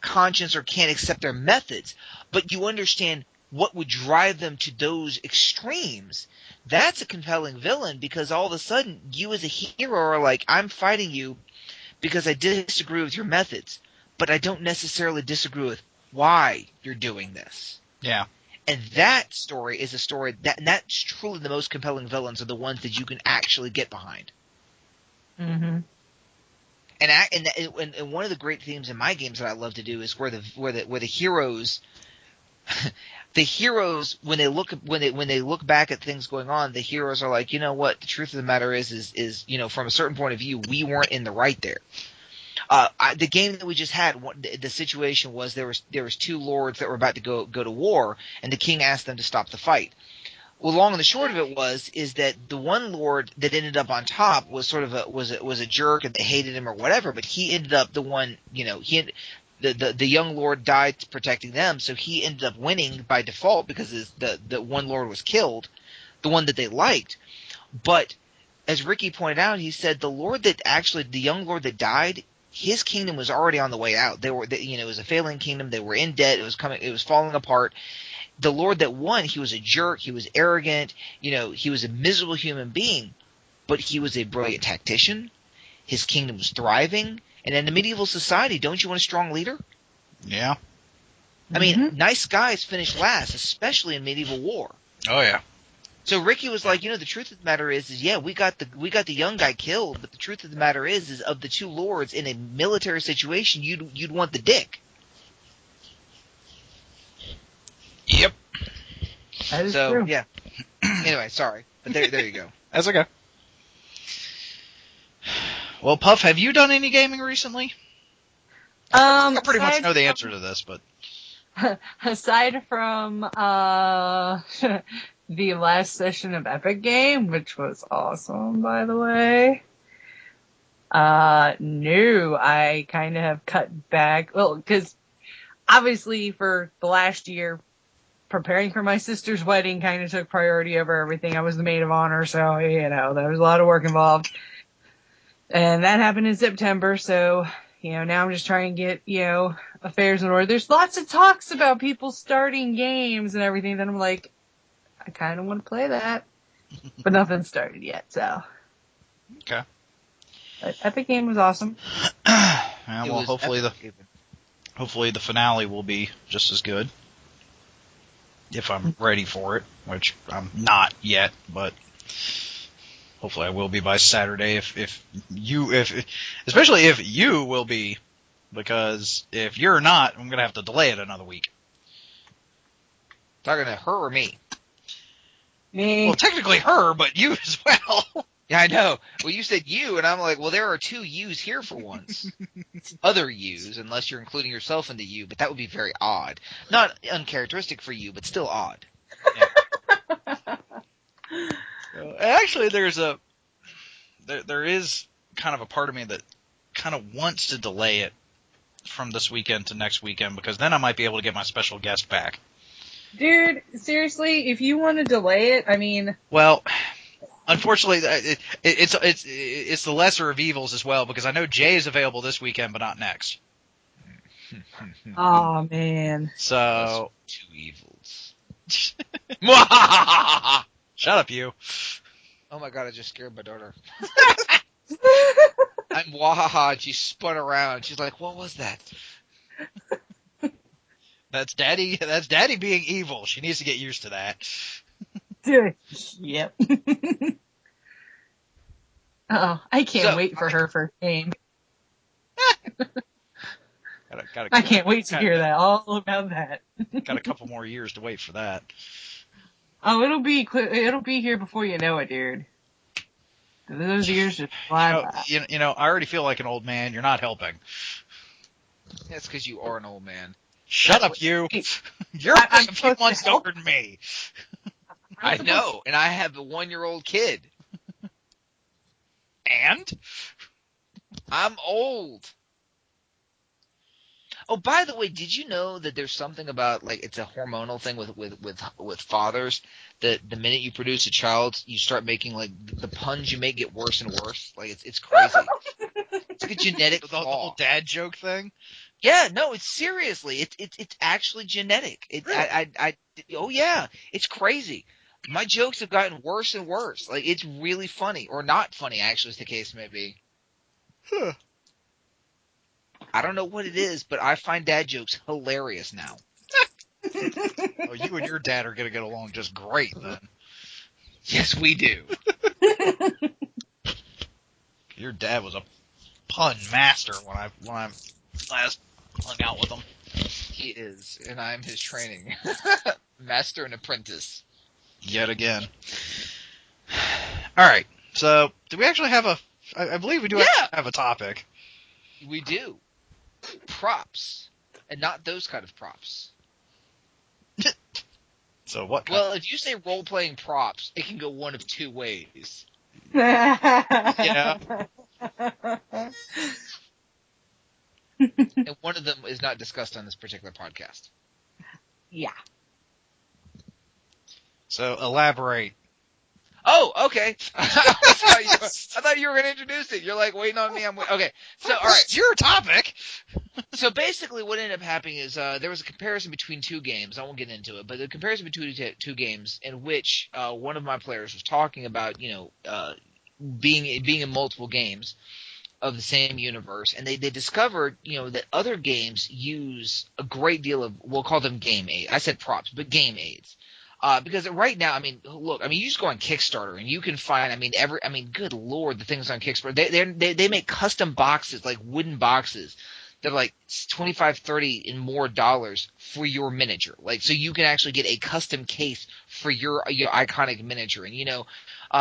conscience or can't accept their methods, but you understand what would drive them to those extremes, that's a compelling villain, because all of a sudden you as a hero are like, I'm fighting you because I disagree with your methods, but I don't necessarily disagree with why you're doing this. Yeah. And that story is a story that's truly the most compelling villains are the ones that you can actually get behind. Mm-hmm. And one of the great themes in my games that I love to do is where the heroes the heroes when they look back at things going on, the heroes are like, you know what, the truth of the matter is from a certain point of view, we weren't in the right there. The game that we just had, the situation was there was two lords that were about to go to war, and the king asked them to stop the fight. Well, long and the short of it is that the one lord that ended up on top was sort of was a jerk, and they hated him or whatever. But he ended up the one, the young lord died protecting them, so he ended up winning by default because the one lord was killed, the one that they liked. But as Ricky pointed out, he said the young lord that died, his kingdom was already on the way out. It was a failing kingdom. They were in debt. It was falling apart. The lord that won, he was a jerk. He was arrogant. He was a miserable human being, but he was a brilliant tactician. His kingdom was thriving. And in a medieval society, don't you want a strong leader? Yeah. I mean, nice guys finish last, especially in medieval war. Oh yeah. So Ricky was like, the truth of the matter is yeah, we got the young guy killed, but the truth of the matter is of the two lords in a military situation, you'd want the dick. Yep. That is true. Yeah. Anyway, sorry, but there you go. That's okay. Well, Puff, have you done any gaming recently? I pretty much know the answer to this, but aside from the last session of Epic Game, which was awesome, by the way. No, I kind of have cut back. Well, because obviously for the last year, preparing for my sister's wedding kind of took priority over everything. I was the maid of honor, so, there was a lot of work involved. And that happened in September, so, now I'm just trying to get, affairs in order. There's lots of talks about people starting games and everything, then I'm like, I kind of want to play that, but nothing's started yet, so. Okay. But Epic Game was awesome. Yeah, well, hopefully the finale will be just as good. If I'm ready for it, which I'm not yet, but hopefully I will be by Saturday. Especially if you will be, because if you're not, I'm gonna have to delay it another week. Talking to her or me? Me. Well, technically her, but you as well. Yeah, I know. Well, you said you, and I'm like, well, there are two yous here for once. Other yous, unless you're including yourself in the you, but that would be very odd. Not uncharacteristic for you, but still odd. Yeah. Actually, there is kind of a part of me that kind of wants to delay it from this weekend to next weekend, because then I might be able to get my special guest back. Dude, seriously, if you want to delay it, I mean... Well, unfortunately, it's the lesser of evils as well, because I know Jay is available this weekend, but not next. Oh, man. So... Two evils. Shut up, you. Oh my god, I just scared my daughter. I'm wahaha, and she spun around. She's like, what was that? That's daddy being evil. She needs to get used to that. Yep. I can't wait for her first game. I can't wait to hear that, all about that. Got a couple more years to wait for that. Oh, it'll be here before you know it, dude. Those years just fly by. I already feel like an old man. You're not helping. That's because you are an old man. Shut up, you. You're a few months older than me. I know, and I have a 1-year-old kid. And? I'm old. Oh, by the way, did you know that there's something about, like, it's a hormonal thing with fathers, that the minute you produce a child, you start making, like, the puns you make get worse and worse? Like, it's crazy. It's like a genetic flaw. The whole dad joke thing? Yeah, no, it's seriously, it's actually genetic. Really? Oh yeah, it's crazy. My jokes have gotten worse and worse. Like, it's really funny, or not funny, actually, as the case may be. Huh. I don't know what it is, but I find dad jokes hilarious now. Oh, you and your dad are gonna get along just great then. Yes, we do. Your dad was a pun master when I last hung out with him. He is, and I'm his training. Master and apprentice. Yet again. Alright, so, do we actually have I believe we do actually have a topic. We do. Props. And not those kind of props. So what kind? Well, if you say role-playing props, it can go one of two ways. Yeah. And one of them is not discussed on this particular podcast. Yeah. So elaborate. Oh, okay. I thought you were going to introduce it. You're like waiting on me. Okay. So, all right. It's your topic. So basically, what ended up happening is there was a comparison between two games. I won't get into it, but the comparison between two games in which one of my players was talking about, being in multiple games of the same universe, and they discovered, that other games use a great deal of, we'll call them game aids. I said props, but game aids. Because right now, look, you just go on Kickstarter and you can find, good Lord, the things on Kickstarter. They make custom boxes, like wooden boxes. They're like $25, $30 and more dollars for your miniature. Like, so you can actually get a custom case for your iconic miniature. And,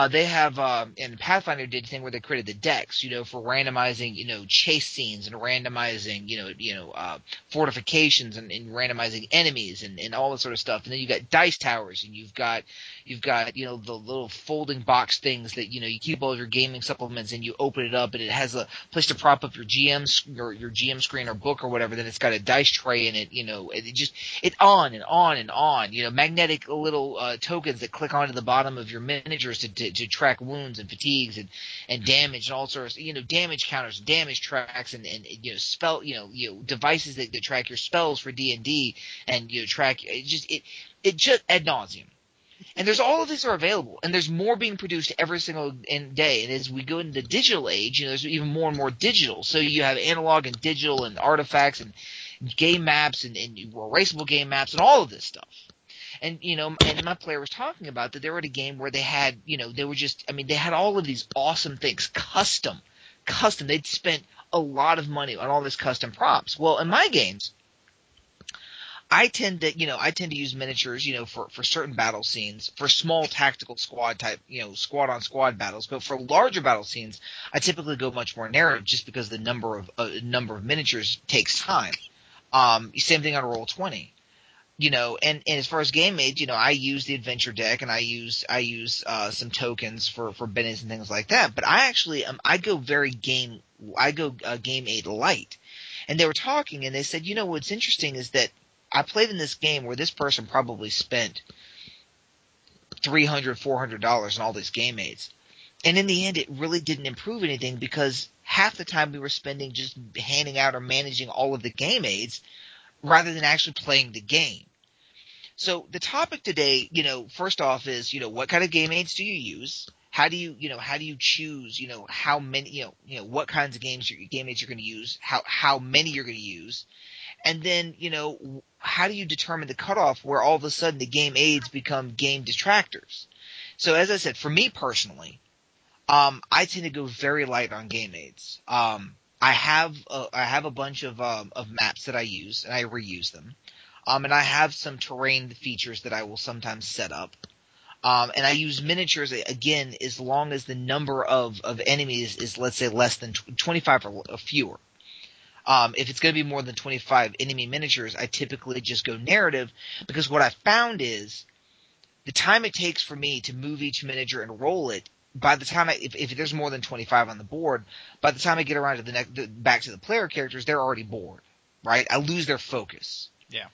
they have, and Pathfinder did a thing where they created the decks, for randomizing, chase scenes and randomizing, fortifications and randomizing enemies and all that sort of stuff. And then you got dice towers, and you've got, the little folding box things that, you keep all your gaming supplements and you open it up and it has a place to prop up your GM screen or book or whatever. Then it's got a dice tray in it, it on and on and on, magnetic little, tokens that click onto the bottom of your miniatures to track wounds and fatigues and damage and all sorts, damage counters, damage tracks and spell, devices that track your spells for D&D and track it just ad nauseum. And there's all of these are available, and there's more being produced every single day. And as we go into the digital age, there's even more and more digital. So you have analog and digital and artifacts and game maps and erasable game maps and all of this stuff. And, and my player was talking about that they were at a game where they had, they had all of these awesome things, custom. They'd spent a lot of money on all this custom props. Well, in my games, I tend to use miniatures, for certain battle scenes, for small tactical squad type, squad on squad battles. But for larger battle scenes, I typically go much more narrative just because the number of miniatures takes time. Same thing on Roll20. And as far as game aids, I use the adventure deck and I use some tokens for bennies and things like that. But I actually I go game aid light. And they were talking and they said, what's interesting is that I played in this game where this person probably spent $300, $400 on all these game aids. And in the end, it really didn't improve anything because half the time we were spending just handing out or managing all of the game aids rather than actually playing the game. So the topic today, first off is, what kind of game aids do you use? How do you choose, how many, what kinds of game aids you're going to use, how many you're going to use? And then, how do you determine the cutoff where all of a sudden the game aids become game detractors? So as I said, for me personally, I tend to go very light on game aids. I have a bunch of maps that I use and I reuse them. And I have some terrain features that I will sometimes set up. And I use miniatures again as long as the number of enemies is, let's say, less than 25 or fewer. If it's going to be more than 25 enemy miniatures, I typically just go narrative because what I found is the time it takes for me to move each miniature and roll it, by the time if there's more than 25 on the board, by the time I get around to back to the player characters, they're already bored, right? I lose their focus. Yeah.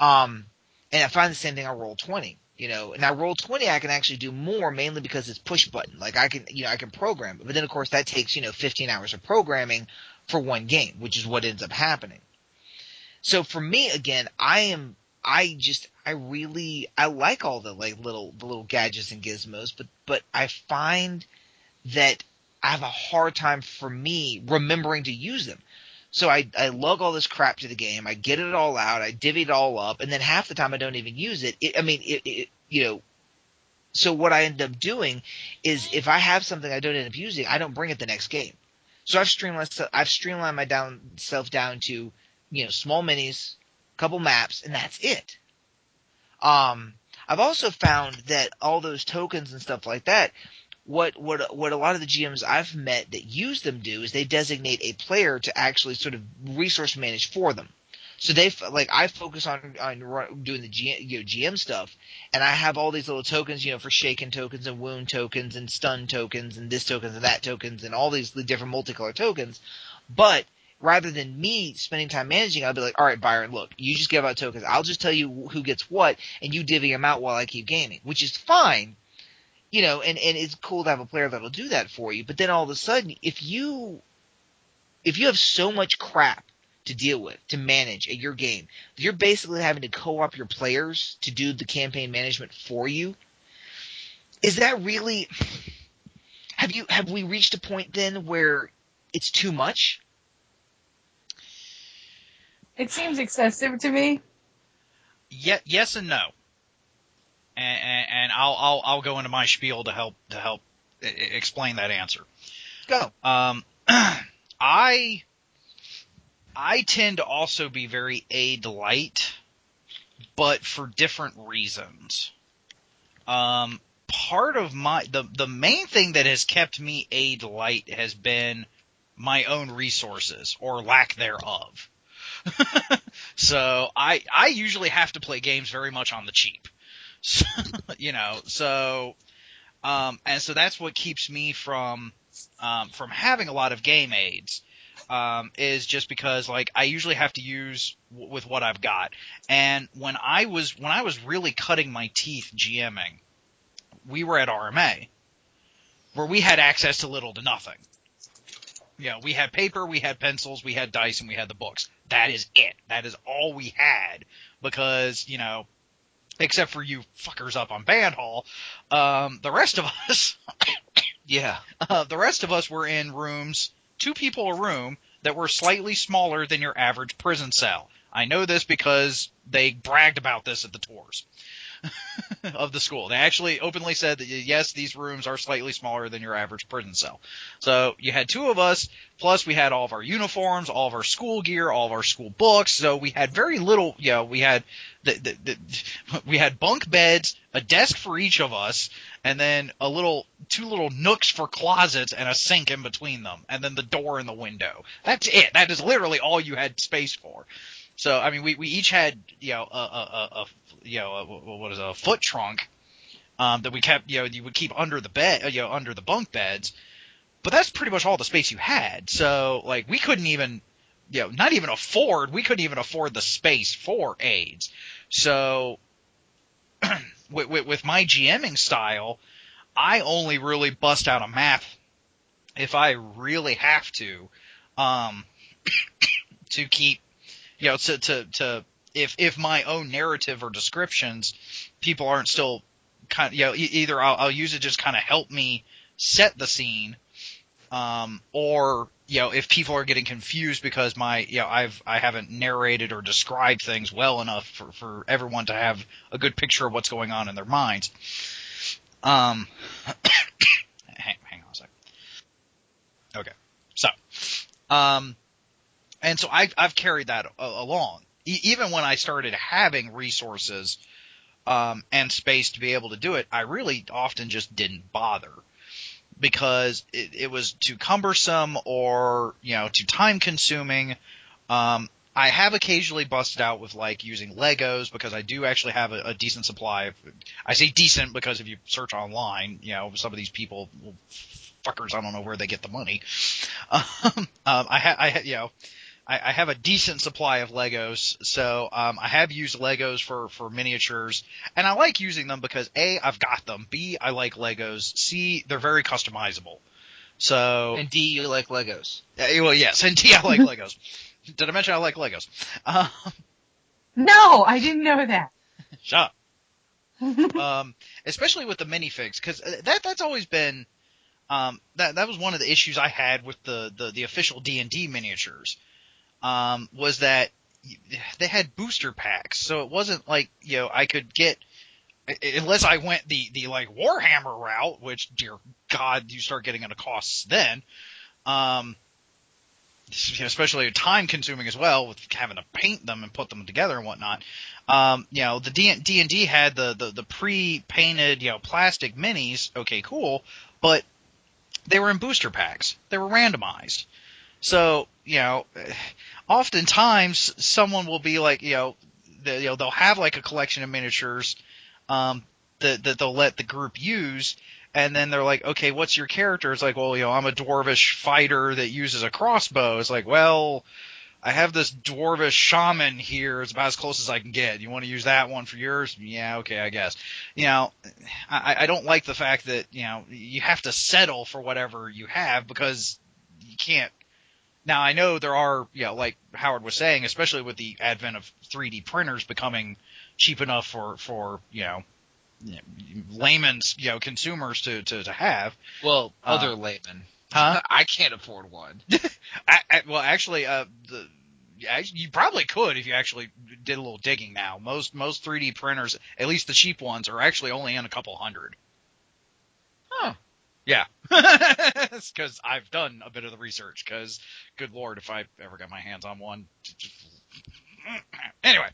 And I find the same thing on Roll20. Now Roll20 I can actually do more mainly because it's push button. Like I can program it. But then of course that takes, 15 hours of programming for one game, which is what ends up happening. So for me, again, I like all the little gadgets and gizmos, but I find that I have a hard time for me remembering to use them. So I lug all this crap to the game, I get it all out, I divvy it all up, and then half the time I don't even use it. So what I end up doing is if I have something I don't end up using, I don't bring it the next game. So I've streamlined myself down to, small minis, couple maps, and that's it. I've also found that all those tokens and stuff like that, what a lot of the GMs I've met that use them do is they designate a player to actually sort of resource manage for them. So I focus on doing the GM stuff, and I have all these little tokens, for shaken tokens and wound tokens and stun tokens and this tokens and that tokens and all these different multicolor tokens. But rather than me spending time managing, I'll be like, all right, Byron, look, you just give out tokens. I'll just tell you who gets what, and you divvy them out while I keep gaming, which is fine, you know, and it's cool to have a player that'll do that for you. But then all of a sudden, if you have so much crap to deal with, to manage at your game, you're basically having to co-op your players to do the campaign management for you. Is that really... Have we reached a point then where it's too much? It seems excessive to me. Yes and no. And I'll go into my spiel to help explain that answer. Go. I tend to also be very aid light, but for different reasons. Part of the main thing that has kept me aid light has been my own resources or lack thereof. So I usually have to play games very much on the cheap. You know, so and so that's what keeps me from having a lot of game aids. Is just because like I usually have to use with what I've got. And when I was really cutting my teeth GMing, we were at RMA, where we had access to little to nothing. You know, we had paper, we had pencils, we had dice, and we had the books. That is it. That is all we had because, you know, except for you fuckers up on Band Hall, the rest of us, the rest of us were in rooms, 2 people a room, that were slightly smaller than your average prison cell. I know this because they bragged about this at the tours of the school. They actually openly said that, yes, these rooms are slightly smaller than your average prison cell. So you had 2 of us, plus we had all of our uniforms, all of our school gear, all of our school books. So we had very little, you know, we had we had bunk beds, a desk for each of us, and then 2 little nooks for closets and a sink in between them, and then the door and the window. That's it. That is literally all you had space for. So, I mean, we each had, you know, a foot trunk, that we kept, you know, you would keep under the bed, you know, under the bunk beds, but that's pretty much all the space you had. So, like, we couldn't even, you know, we couldn't even afford the space for aids. So, with my GMing style, I only really bust out a map if I really have to keep, you know, if my own narrative or descriptions, people aren't still kind of, you know, either I'll use it just kind of help me set the scene, or, you know, if people are getting confused because you know, I haven't narrated or described things well enough for everyone to have a good picture of what's going on in their minds. Hang on a second. Okay. So, and so I've carried that along. Even when I started having resources and space to be able to do it, I really often just didn't bother because it was too cumbersome or, you know, too time consuming. I have occasionally busted out with like using Legos because I do actually have a decent supply of, I say decent because if you search online, you know, some of these people, fuckers, I don't know where they get the money. I have a decent supply of Legos, so I have used Legos for miniatures, and I like using them because A, I've got them, B, I like Legos, C, they're very customizable. So and D, you like Legos. Well, yes, and D, I like Legos. Did I mention I like Legos? No, I didn't know that. Shut up. Especially with the minifigs, because that's always been that was one of the issues I had with the official D&D miniatures. Was that they had booster packs, so it wasn't like, you know, I could get, unless I went the like Warhammer route, which, dear God, you start getting into costs then, especially time consuming as well with having to paint them and put them together and whatnot. You know, the D&D had the pre-painted, you know, plastic minis. Okay, cool, but they were in booster packs. They were randomized. So, you know, oftentimes someone will be like, you know, they'll have like a collection of miniatures that they'll let the group use, And then they're like, okay, what's your character? It's like, well, I'm a dwarvish fighter that uses a crossbow. It's like, well, I have this dwarvish shaman here. It's about as close as I can get. You want to use that one for yours? Yeah, okay, I guess. I don't like the fact that, you have to settle for whatever you have because you can't. Now, I know there are, like Howard was saying, especially with the advent of 3D printers becoming cheap enough for layman's, consumers to have. Well, other laymen. Huh? I can't afford one. Well, actually, you probably could if you actually did a little digging now. Most 3D printers, at least the cheap ones, are actually only in a couple hundred. Huh. Yeah. Because I've done a bit of the research, because, good Lord, if I ever got my hands on one. Anyway,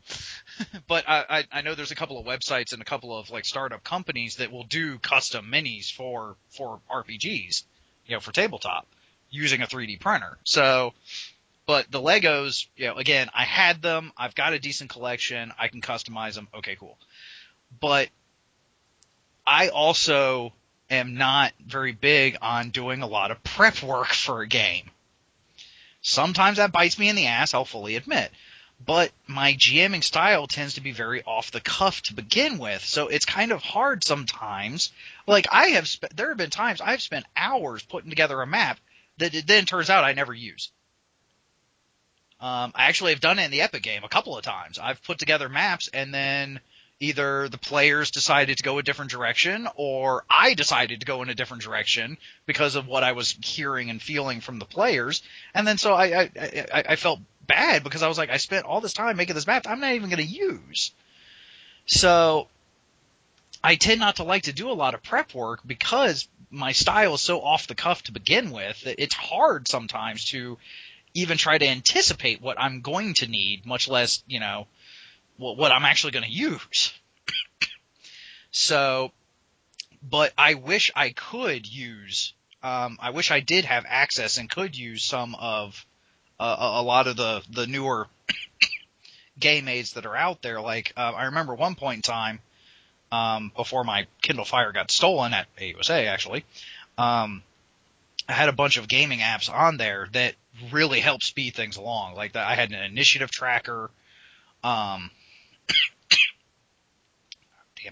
but I know there's a couple of websites and a couple of like startup companies that will do custom minis for RPGs, for tabletop, using a 3D printer. So, but the Legos, again, I had them. I've got a decent collection. I can customize them. Okay, cool. But I also am not very big on doing a lot of prep work for a game. Sometimes that bites me in the ass, I'll fully admit. But my GMing style tends to be very off the cuff to begin with, so it's kind of hard sometimes. Like there have been times I've spent hours putting together a map that it then turns out I never use. I actually have done it in the Epic game a couple of times. I've put together maps and then either the players decided to go a different direction or I decided to go in a different direction because of what I was hearing and feeling from the players. And then so I felt bad because I was like, I spent all this time making this map I'm not even going to use. So I tend not to like to do a lot of prep work because my style is so off the cuff to begin with that it's hard sometimes to even try to anticipate what I'm going to need, much less, what I'm actually going to use. So, but I wish I could use, I wish I did have access and could use some of a lot of the newer game aids that are out there. Like, I remember one point in time, before my Kindle Fire got stolen at AUSA, actually, I had a bunch of gaming apps on there that really helped speed things along. Like, I had an initiative tracker. Damn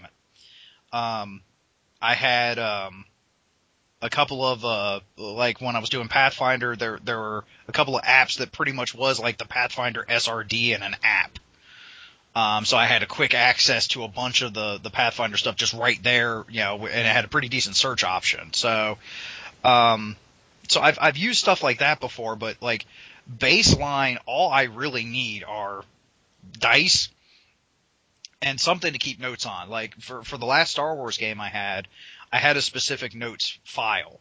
it. I had a couple of like when I was doing Pathfinder, there were a couple of apps that pretty much was like the Pathfinder SRD in an app. So I had a quick access to a bunch of the Pathfinder stuff just right there, and it had a pretty decent search option. So, so I've used stuff like that before, but like baseline, all I really need are dice and something to keep notes on. Like for the last Star Wars game I had a specific notes file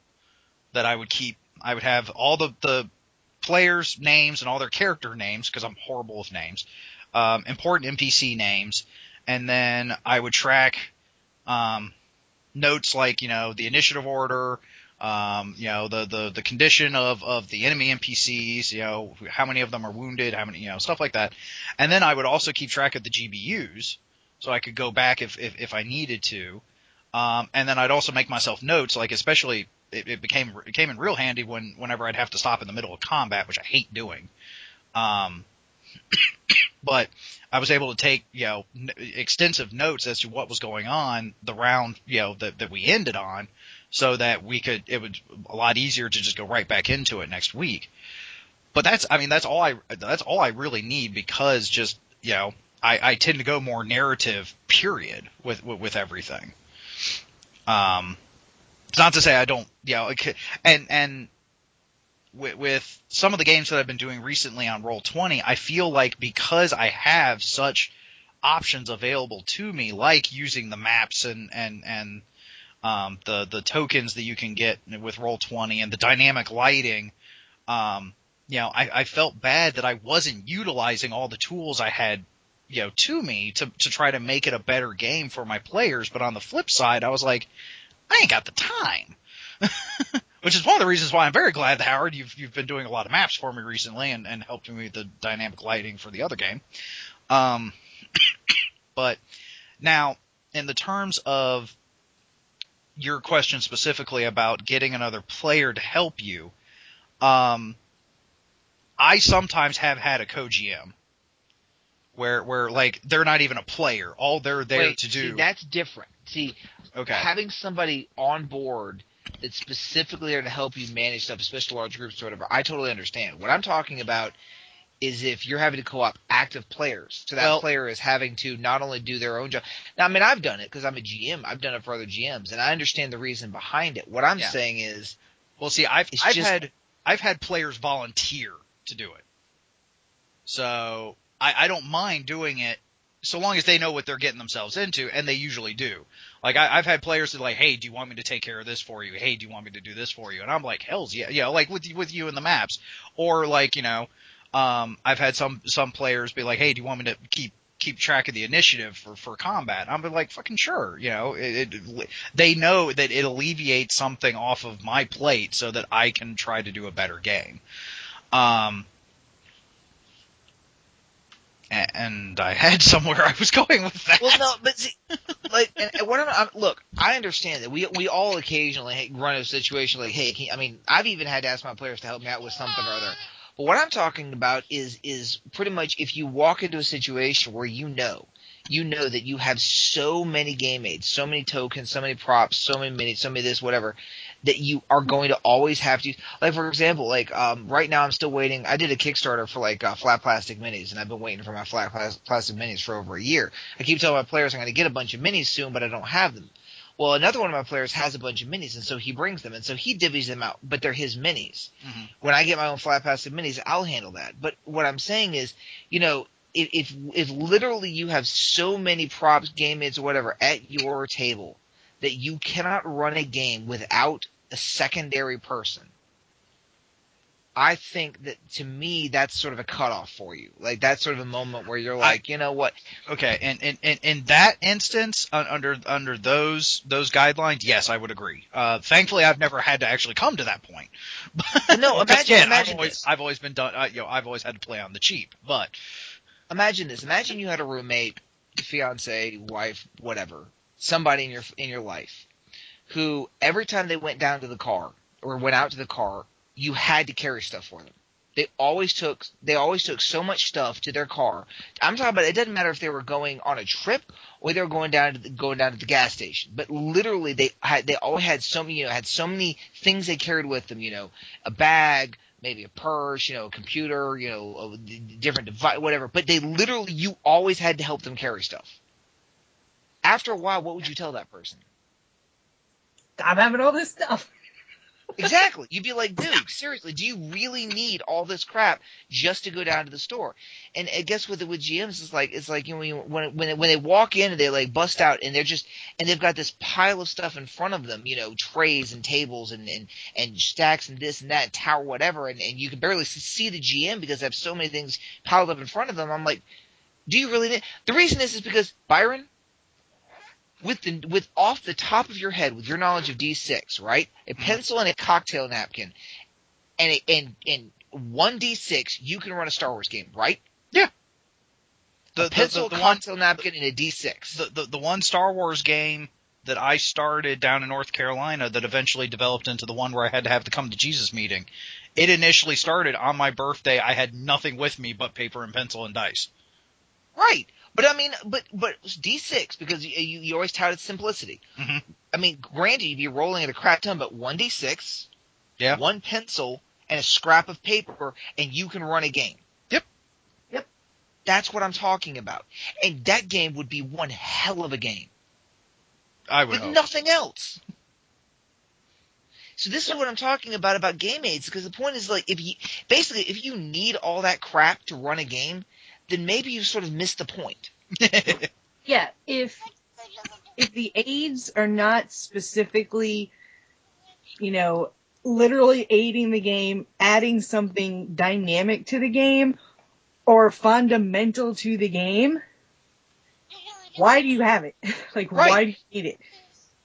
that I would keep. I would have all the players' names and all their character names, because I'm horrible with names, important NPC names, and then I would track notes like, the initiative order, the condition of the enemy NPCs, how many of them are wounded, how many, stuff like that. And then I would also keep track of the GBUs, so I could go back if I needed to. And then I'd also make myself notes, like especially it came in real handy whenever I'd have to stop in the middle of combat, which I hate doing. But I was able to take, extensive notes as to what was going on the round, that we ended on, so that it was a lot easier to just go right back into it next week. But that's all I really need, because just, I tend to go more narrative, period, with everything. It's not to say I don't, and with some of the games that I've been doing recently on Roll20, I feel like because I have such options available to me, like using the maps and the tokens that you can get with Roll20 and the dynamic lighting, I felt bad that I wasn't utilizing all the tools I had, to me to try to make it a better game for my players. But on the flip side, I was like, I ain't got the time. Which is one of the reasons why I'm very glad that, Howard, you've been doing a lot of maps for me recently and helped me with the dynamic lighting for the other game. But now, in the terms of, your question specifically about getting another player to help you, I sometimes have had a co-GM where like they're not even a player. All they're there to do. See, that's different. See, okay, having somebody on board that's specifically there to help you manage stuff, especially large groups or whatever, I totally understand. What I'm talking about is if you're having to co-op active players. So that player is having to not only do their own job. Now, I mean, I've done it because I'm a GM. I've done it for other GMs, and I understand the reason behind it. What I'm saying is, well, see, I've had players volunteer to do it. So I don't mind doing it so long as they know what they're getting themselves into, and they usually do. Like I've had players that are like, hey, do you want me to take care of this for you? Hey, do you want me to do this for you? And I'm like, hell's yeah, like with you in the maps, or like I've had some players be like, hey, do you want me to keep track of the initiative for combat? I'm like, fucking sure. They know that it alleviates something off of my plate so that I can try to do a better game. And I had somewhere I was going with that. Well, no, but see, like, and what look, I understand that we all occasionally run into a situation like, hey, I've even had to ask my players to help me out with something or other. But what I'm talking about is pretty much if you walk into a situation where you know that you have so many game aids, so many tokens, so many props, so many minis, so many this, whatever, that you are going to always have to, like, for example, like, right now I'm still waiting. I did a Kickstarter for like flat plastic minis, and I've been waiting for my flat plastic minis for over a year. I keep telling my players I'm going to get a bunch of minis soon, but I don't have them. Well, another one of my players has a bunch of minis, and so he brings them, and so he divvies them out, but they're his minis. Mm-hmm. When I get my own flat plastic minis, I'll handle that. But what I'm saying is, if literally you have so many props, game aids, or whatever at your table that you cannot run a game without a secondary person, I think that, to me, that's sort of a cutoff for you. Like, that's sort of a moment where you're like, you know what? Okay, and in that instance, under those guidelines, yes, I would agree. Thankfully, I've never had to actually come to that point. No, imagine this. I've always been done. I've always had to play on the cheap. But imagine this. Imagine you had a roommate, fiance, wife, whatever, somebody in your life, who every time they went down to the car or went out to the car, you had to carry stuff for them. They always took so much stuff to their car. I'm talking about, it doesn't matter if they were going on a trip or they were going down to the gas station. But literally, they always had so many things they carried with them. A bag, maybe a purse, a computer, a different device, whatever. But you always had to help them carry stuff. After a while, what would you tell that person? I'm having all this stuff. Exactly. You'd be like, dude, seriously, do you really need all this crap just to go down to the store? And I guess with GMs, it's like when they walk in and they like bust out and they've got this pile of stuff in front of them, trays and tables and stacks and this and that and tower whatever, and you can barely see the GM because they have so many things piled up in front of them. I'm like, do you really need? The reason is because, Byron, with off the top of your head, with your knowledge of D6, right? A pencil and a cocktail napkin, and one D6, you can run a Star Wars game, right? Yeah. A pencil, cocktail napkin, and a D6. The one Star Wars game that I started down in North Carolina that eventually developed into the one where I had to have the come to Jesus meeting. It initially started on my birthday. I had nothing with me but paper and pencil and dice. Right. But I mean, but D6, because you always touted simplicity. Mm-hmm. I mean, granted, you'd be rolling at a crap ton, but one D6, one pencil, and a scrap of paper, and you can run a game. Yep. That's what I'm talking about. And that game would be one hell of a game. I would with hope. Nothing else. So this is what I'm talking about game aids, because the point is, like, if you need all that crap to run a game, then maybe you sort of missed the point. Yeah, if the aids are not specifically, literally aiding the game, adding something dynamic to the game, or fundamental to the game, why do you have it? Like, right. Why do you need it?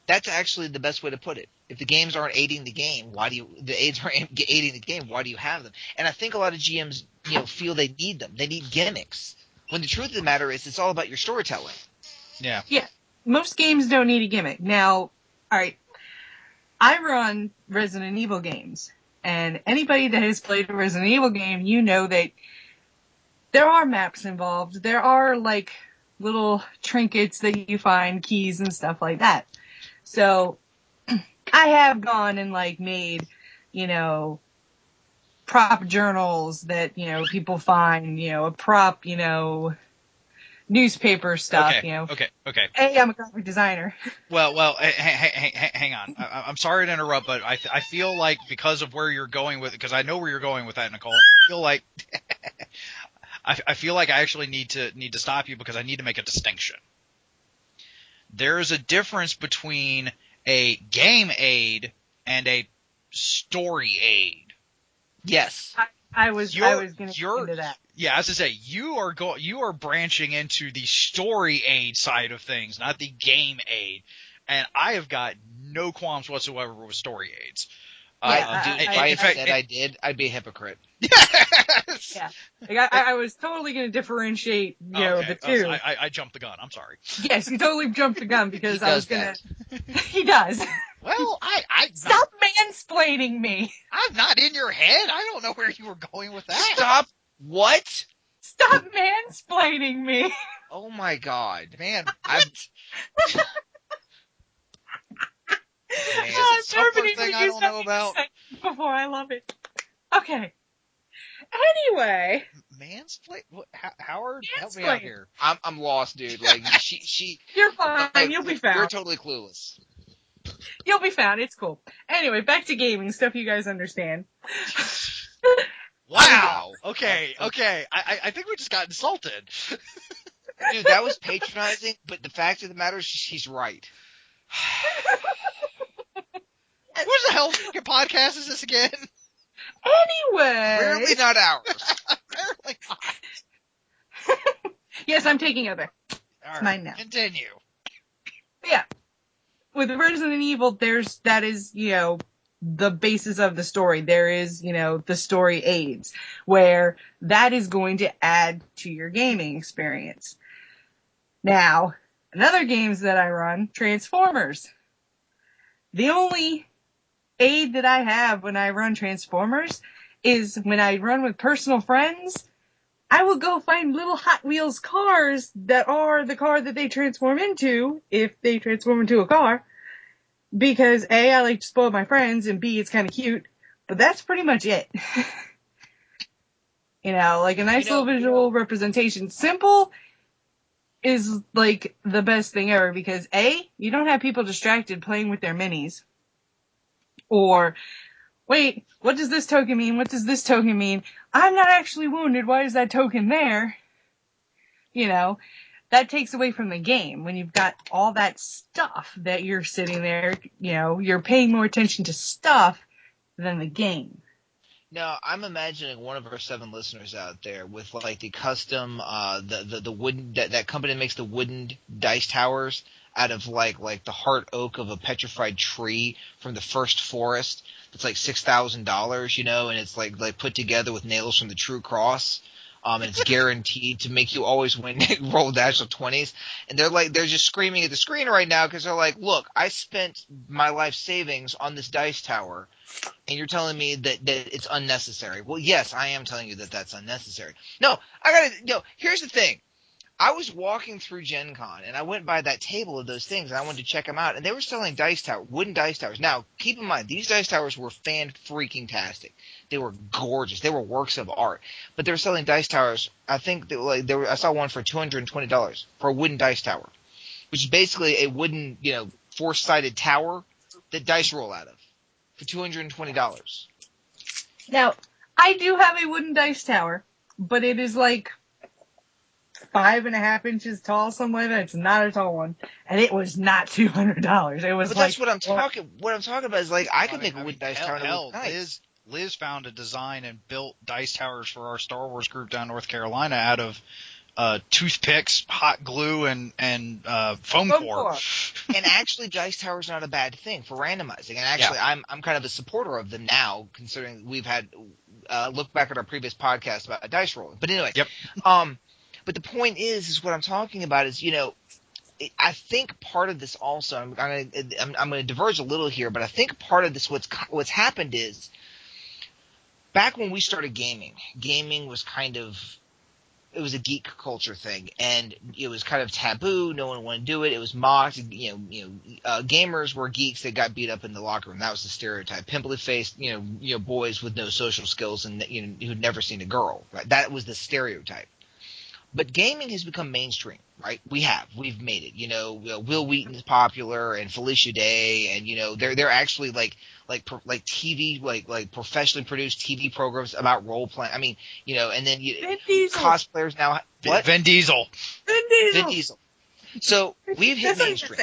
That's actually the best way to put it. If the games aren't aiding the game, the aids aren't aiding the game, why do you have them? And I think a lot of GMs, feel they need them. They need gimmicks. When the truth of the matter is, it's all about your storytelling. Yeah. Yeah. Most games don't need a gimmick. Now, all right, I run Resident Evil games, and anybody that has played a Resident Evil game, you know that there are maps involved. There are, like, little trinkets that you find, keys and stuff like that. So, I have gone and, like, made, you know, prop journals that, you know, people find, you know, a prop, you know, newspaper stuff, you know. Okay. Hey, I'm a graphic designer. Well, hang on. I'm sorry to interrupt, but I feel like because of where you're going with it, because I know where you're going with that, Nicole. I feel like I feel like I actually need to stop you because I need to make a distinction. There is a difference between a game aid and a story aid. Yes. I was going to get into that. Yeah, as I say, you are branching into the story aid side of things, not the game aid. And I have got no qualms whatsoever with story aids. If I said I did, I'd be a hypocrite. Yes. Yeah. Like, I was totally going to differentiate, you know, the two. I jumped the gun. I'm sorry. Yes, you totally jumped the gun because He I was does going to. He does. Well, Stop mansplaining me. I'm not in your head. I don't know where you were going with that. Stop. What? Stop mansplaining me. Oh my god. Man, Everybody thing use I don't that know about. before I love it. Okay. Anyway. Mansplain? Howard, help me out here. I'm lost, dude. Like she. You're fine. Like, You'll be found. You're totally clueless. You'll be found. It's cool. Anyway, back to gaming stuff you guys understand. Wow. Okay. I think we just got insulted. Dude, that was patronizing, but the fact of the matter is she's right. What the hell fucking podcast is this again? Anyway. Clearly not ours. Apparently not. Yes, I'm taking over. All It's mine now. Continue. Yeah. With Resident Evil, that is, you know, the basis of the story. There is, you know, the story aids, where that is going to add to your gaming experience. Now, another games that I run, Transformers. The only aid that I have when I run Transformers is when I run with personal friends, I will go find little Hot Wheels cars that are the car that they transform into, if they transform into a car. Because A, I like to spoil my friends, and B, it's kind of cute. But that's pretty much it. You know, like a nice little visual representation. Simple is like the best thing ever because A, you don't have people distracted playing with their minis. Or, wait, what does this token mean? What does this token mean? I'm not actually wounded. Why is that token there? You know, that takes away from the game when you've got all that stuff that you're sitting there, you know, you're paying more attention to stuff than the game. Now, I'm imagining one of our 7 listeners out there with like the custom, the wooden, that company that makes the wooden dice towers out of like the heart oak of a petrified tree from the first forest. That's like $6,000, you know, and it's like put together with nails from the True Cross. And it's guaranteed to make you always win, roll the actual 20s. And they're just screaming at the screen right now because they're like, look, I spent my life savings on this dice tower, and you're telling me that it's unnecessary. Well, yes, I am telling you that that's unnecessary. No, here's the thing. I was walking through Gen Con, and I went by that table of those things, and I wanted to check them out, and they were selling wooden dice towers. Now, keep in mind, these dice towers were fan-freaking-tastic. They were gorgeous. They were works of art. But they were selling dice towers, I think, I saw one for $220 for a wooden dice tower, which is basically a wooden, you know, 4-sided tower that dice roll out of for $220. Now, I do have a wooden dice tower, but it is like 5.5 inches tall, something like that. It's not a tall one, and it was not $200. It was. But that's what I'm talking. What I'm talking about is like I could make a wooden dice tower. Hell, Liz found a design and built dice towers for our Star Wars group down in North Carolina out of toothpicks, hot glue, and foam core. And actually, dice towers are not a bad thing for randomizing. And actually, yeah. I'm kind of a supporter of them now, considering we've had look back at our previous podcast about dice rolling. But anyway, yep. But the point is what I'm talking about is, you know, I think part of this also, I'm going to diverge a little here, but I think part of this what's happened is back when we started gaming was kind of, it was a geek culture thing, and it was kind of taboo. No one wanted to do it. It was mocked. Gamers were geeks that got beat up in the locker room. That was the stereotype. Pimply faced, boys with no social skills and who'd never seen a girl. Right? That was the stereotype. But gaming has become mainstream, right? We've made it. Will Wheaton's popular, and Felicia Day, and they're actually like TV, like professionally produced TV programs about role playing. I mean, and then cosplayers now. What? Vin Diesel. Vin Diesel. So we've hit mainstream.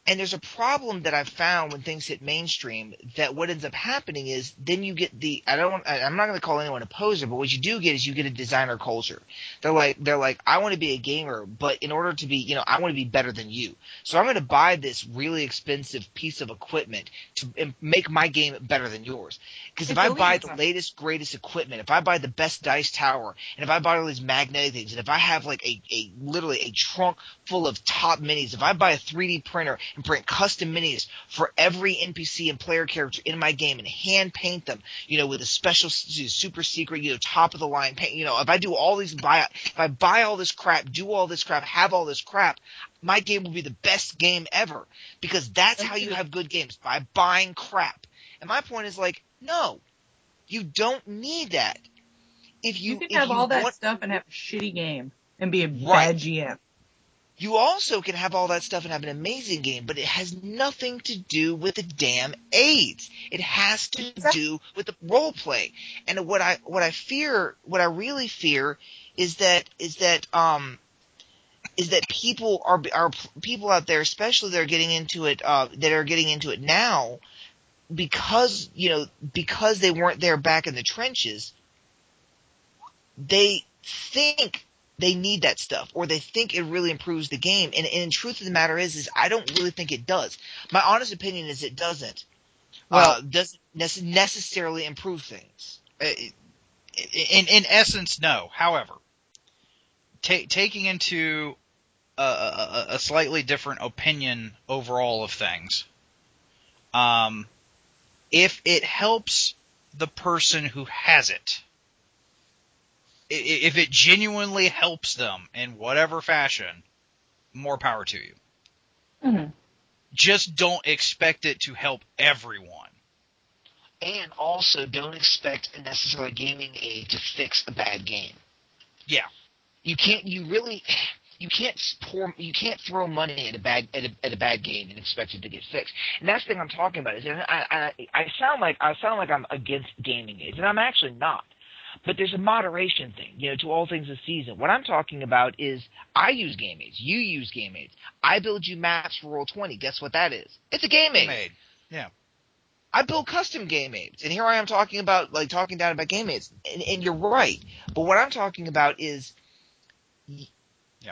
And there's a problem that I've found when things hit mainstream, that what ends up happening is then you get I'm not going to call anyone a poser, but what you do get is you get a designer culture. They're like, I want to be a gamer, but in order to be, I want to be better than you. So I'm going to buy this really expensive piece of equipment to make my game better than yours. Because if I buy the latest, greatest equipment, if I buy the best dice tower, and if I buy all these magnetic things, and if I have like literally a trunk full of top minis, if I buy a 3D printer and print custom minis for every NPC and player character in my game and hand paint them, with a special super secret, top of the line paint, if I do all these, if I buy all this crap, do all this crap, have all this crap, my game will be the best game ever, because that's how you have good games, by buying crap. And my point is like, no, you don't need that. If you can have all that stuff and have a shitty game and be a bad GM. You also can have all that stuff and have an amazing game, but it has nothing to do with the damn aids. It has to do with the role play. And what I really fear is that people are people out there, especially that are getting into it now, because they weren't there back in the trenches. They think they need that stuff, or they think it really improves the game. And the truth of the matter is I don't really think it does. My honest opinion is it doesn't. Doesn't necessarily improve things. In essence, no. However, taking into a slightly different opinion overall of things, if it helps the person who has it, if it genuinely helps them in whatever fashion, more power to you. Mm-hmm. Just don't expect it to help everyone. And also don't expect a necessarily gaming aid to fix a bad game. Yeah. You can't throw money at a bad game and expect it to get fixed. And that's the thing I'm talking about. Is I sound like I'm against gaming aids, and I'm actually not. But there's a moderation thing, to all things this season. What I'm talking about is I use game aids. You use game aids. I build you maps for Roll20. Guess what that is? It's a game aid. Yeah. I build custom game aids. And here I am talking down about game aids. And you're right. But what I'm talking about is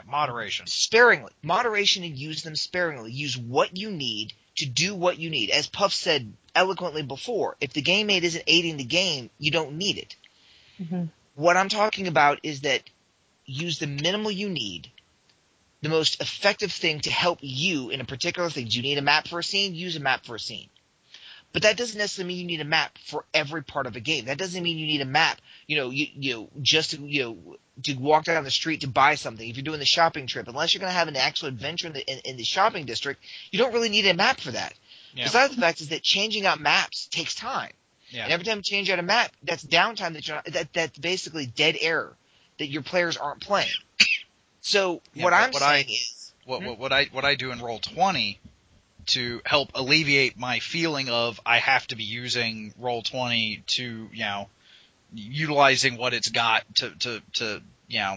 moderation. Sparingly. Moderation, and use them sparingly. Use what you need to do what you need. As Puff said eloquently before, if the game aid isn't aiding the game, you don't need it. Mm-hmm. What I'm talking about is that use the minimal you need. The most effective thing to help you in a particular thing. Do you need a map for a scene? Use a map for a scene. But that doesn't necessarily mean you need a map for every part of a game. That doesn't mean you need a map, just to walk down the street to buy something. If you're doing the shopping trip, unless you're going to have an actual adventure in the shopping district, you don't really need a map for that. Yeah. Besides the fact is that changing out maps takes time. Yeah. And every time you change out a map, that's downtime that's basically dead air that your players aren't playing. So what I do in Roll20 to help alleviate my feeling of I have to be using Roll20 to utilizing what it's got to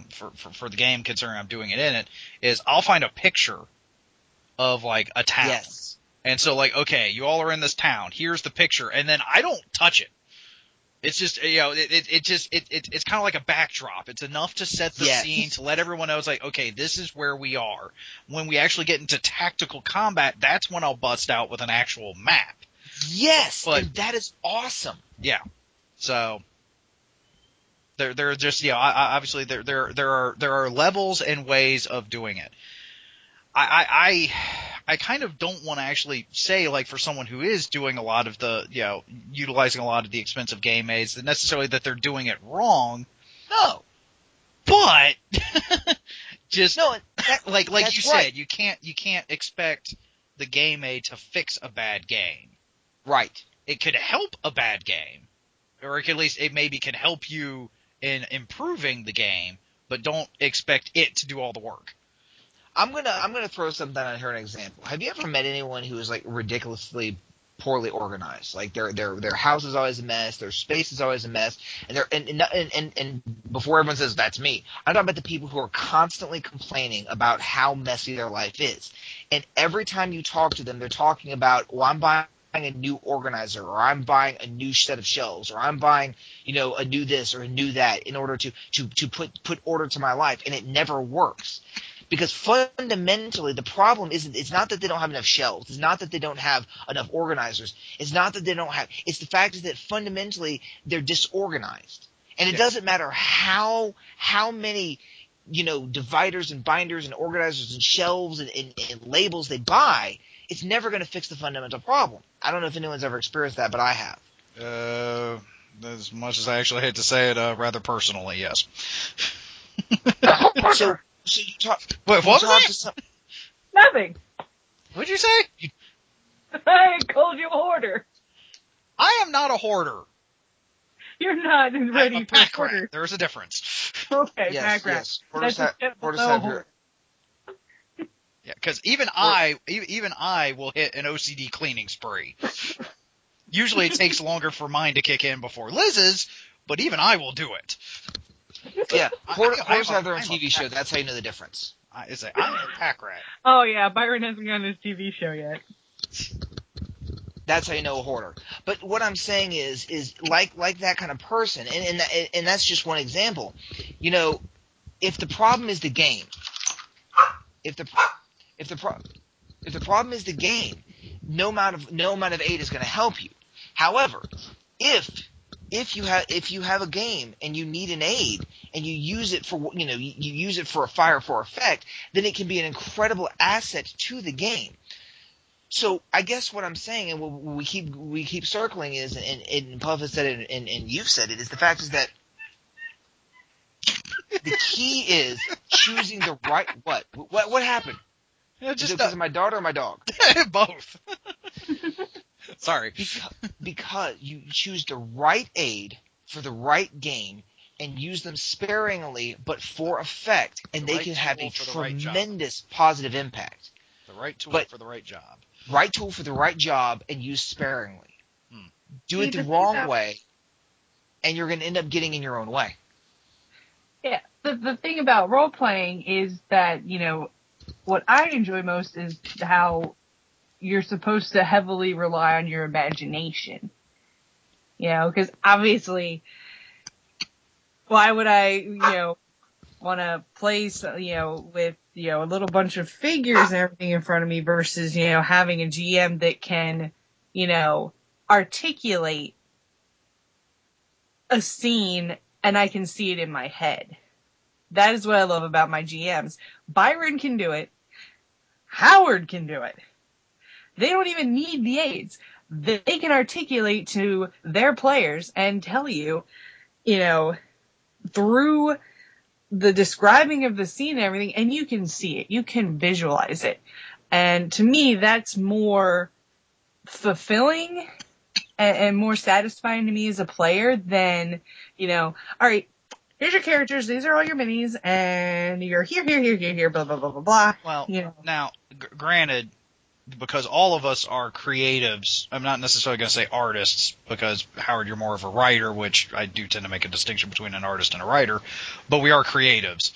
for the game, considering I'm doing it in it, is I'll find a picture of like a town. Yes. And so, like, okay, you all are in this town. Here's the picture, and then I don't touch it. It's just, it's kind of like a backdrop. It's enough to set the scene, to let everyone know, it's like, okay, this is where we are. When we actually get into tactical combat, that's when I'll bust out with an actual map. Yes, and that is awesome. Yeah. So there are just, obviously there are levels and ways of doing it. I kind of don't want to actually say, like, for someone who is doing a lot of the, utilizing a lot of the expensive game aids, that necessarily that they're doing it wrong. No. But just No, like that's you right. said, you can't expect the game aid to fix a bad game. Right. It could help a bad game, or at least it maybe can help you in improving the game, but don't expect it to do all the work. I'm gonna throw something on here, an example. Have you ever met anyone who is like ridiculously poorly organized? Like their house is always a mess, their space is always a mess, and before everyone says that's me, I'm talking about the people who are constantly complaining about how messy their life is. And every time you talk to them, they're talking about, well, I'm buying a new organizer, or I'm buying a new set of shelves, or I'm buying, a new this or a new that in order to put order to my life, and it never works. Because fundamentally, the problem it's not that they don't have enough shelves. It's not that they don't have enough organizers. It's not that they don't have, it's the fact is that fundamentally they're disorganized. And it doesn't matter how many, dividers and binders and organizers and shelves and labels they buy, it's never going to fix the fundamental problem. I don't know if anyone's ever experienced that, but I have. As much as I actually hate to say it, rather personally, yes. So you talk. Wait, what was that? Nothing. What'd you say? I called you a hoarder. I am not a hoarder. You're not ready I'm a for a pack hoarder. rat. There's a difference. Okay, Yes, pack rat. yes. Hoarders That's a hoarders typical have hoarder. Yeah, because even I will hit an OCD cleaning spree. Usually it takes longer for mine to kick in before Liz's, but even I will do it. Yeah, hoarders have their own I'm a TV show. That's how you know the difference. I'm a pack rat. Oh yeah, Byron hasn't gotten his TV show yet. That's how you know a hoarder. But what I'm saying is like that kind of person, and that's just one example. If the problem is the game, if the problem is the game, no amount of aid is going to help you. However, if you have a game and you need an aid and you use it for you use it for a fire for effect, then it can be an incredible asset to the game. So I guess what I'm saying, and what we keep circling is, and Puff has said it, and you've said it, is the fact is that the key is choosing the right what happened? Yeah, Is it because of my daughter or my dog? Both. Sorry. Because you choose the right aid for the right game and use them sparingly but for effect, and they can have a tremendous positive impact. The right tool for the right job. Right tool for the right job and use sparingly. Do it the See, wrong way, and you're going to end up getting in your own way. Yeah, the thing about role playing is that, what I enjoy most is how you're supposed to heavily rely on your imagination. Because obviously, why would I, want to play, with, a little bunch of figures and everything in front of me versus, having a GM that can, articulate a scene and I can see it in my head. That is what I love about my GMs. Byron can do it. Howard can do it. They don't even need the aids. They can articulate to their players and tell you, through the describing of the scene and everything, and you can see it. You can visualize it. And to me, that's more fulfilling and more satisfying to me as a player than, all right, here's your characters, these are all your minis, and you're here, blah, blah, blah, blah, blah. Well, now, granted, because all of us are creatives, I'm not necessarily going to say artists, because, Howard, you're more of a writer, which I do tend to make a distinction between an artist and a writer, but we are creatives.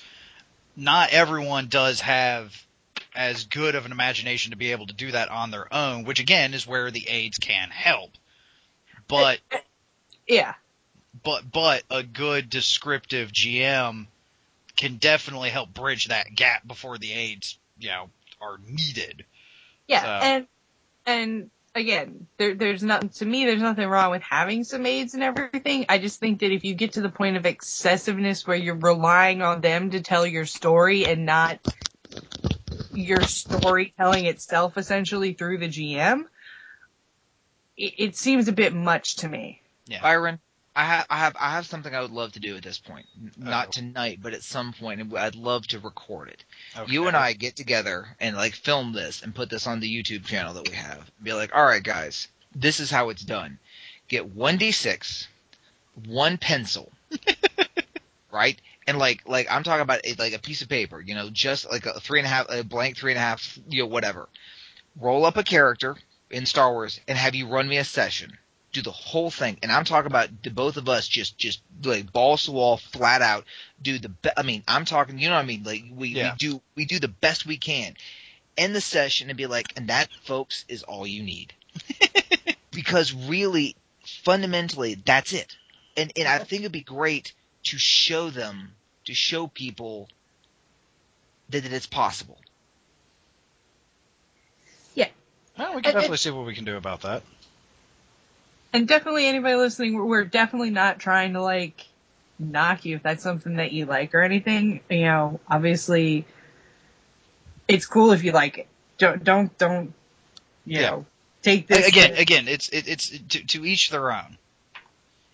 Not everyone does have as good of an imagination to be able to do that on their own, which, again, is where the aids can help. But yeah. But a good descriptive GM can definitely help bridge that gap before the aids, are needed. Yeah, so. and again, there's nothing wrong with having some aids and everything. I just think that if you get to the point of excessiveness where you're relying on them to tell your story and not your storytelling itself essentially through the GM, it seems a bit much to me. Yeah. Byron, I have something I would love to do at this point. Not tonight, but at some point, and I'd love to record it. Okay. You and I get together and like film this and put this on the YouTube channel that we have. Be like, all right, guys, this is how it's done. Get 1d6, one pencil, right? And like I'm talking about like a piece of paper, you know, just like a blank 3.5, whatever. Roll up a character in Star Wars and have you run me a session. Do the whole thing, and I'm talking about the both of us just like balls to the wall, flat out. Do I'm talking, you know what I mean? Like we do the best we can. End the session and be like, and that, folks, is all you need, because really, fundamentally, that's it. And I think it'd be great to show people that it's possible. Yeah. Well, we can definitely see what we can do about that. And definitely anybody listening, we're definitely not trying to like knock you if that's something that you like or anything. You know, obviously it's cool if you like it. Don't you know, take this again, it's to each their own.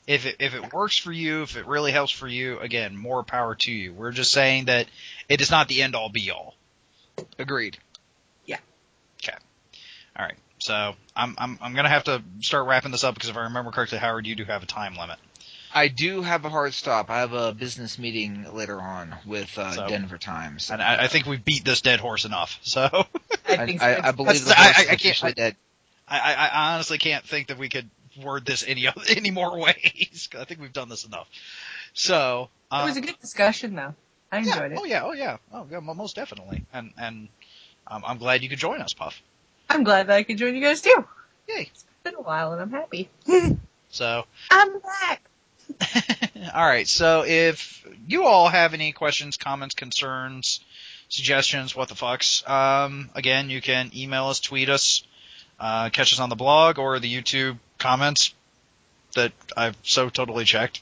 If it works for you, if it really helps for you, again, more power to you. We're just saying that it is not the end all be all. Agreed. Yeah. Okay. All right. So I'm gonna have to start wrapping this up because if I remember correctly, Howard, you do have a time limit. I do have a hard stop. I have a business meeting later on with Denver Times, and I think we've beat this dead horse enough. So I believe the horse is officially dead. I honestly can't think that we could word this any more ways. I think we've done this enough. So it was a good discussion, though. I enjoyed it. Oh yeah, most definitely. And I'm glad you could join us, Puff. I'm glad that I could join you guys too. Yay! It's been a while, and I'm happy. So I'm back. All right. So if you all have any questions, comments, concerns, suggestions, what the fucks, again, you can email us, tweet us, catch us on the blog or the YouTube comments that I've so totally checked.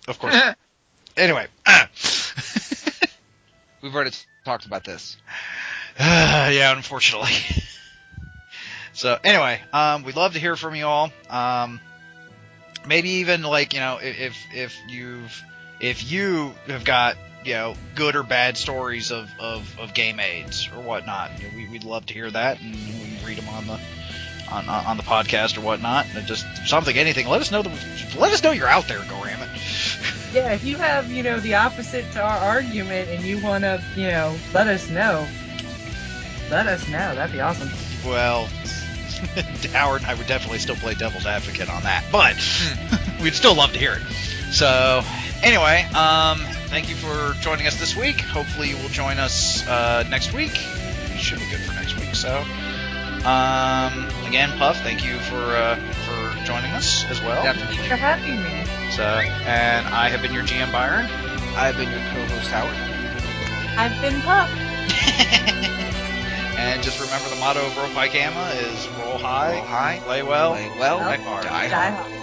Of course. Anyway. We've already talked about this. Yeah, unfortunately. So anyway, we'd love to hear from you all. Maybe even like, you know, if you have got, you know, good or bad stories of game aids or whatnot, you know, we'd love to hear that, and we can read them on the podcast or whatnot. And just something, anything. Let us know you're out there, Go Ram It. Yeah, if you have, you know, the opposite to our argument and you want to, you know, let us know. That'd be awesome. Well, Howard and I would definitely still play devil's advocate on that, but we'd still love to hear it. So, anyway, thank you for joining us this week. Hopefully you will join us next week. It should be good for next week. So, again, Puff, thank you for joining us as well. Definitely. Thanks for having me. So, and I have been your GM, Byron. I have been your co-host, Howard. I've been Puff. And just remember the motto of Roll Pi Gamma is roll high, play well, die hard. Die hard.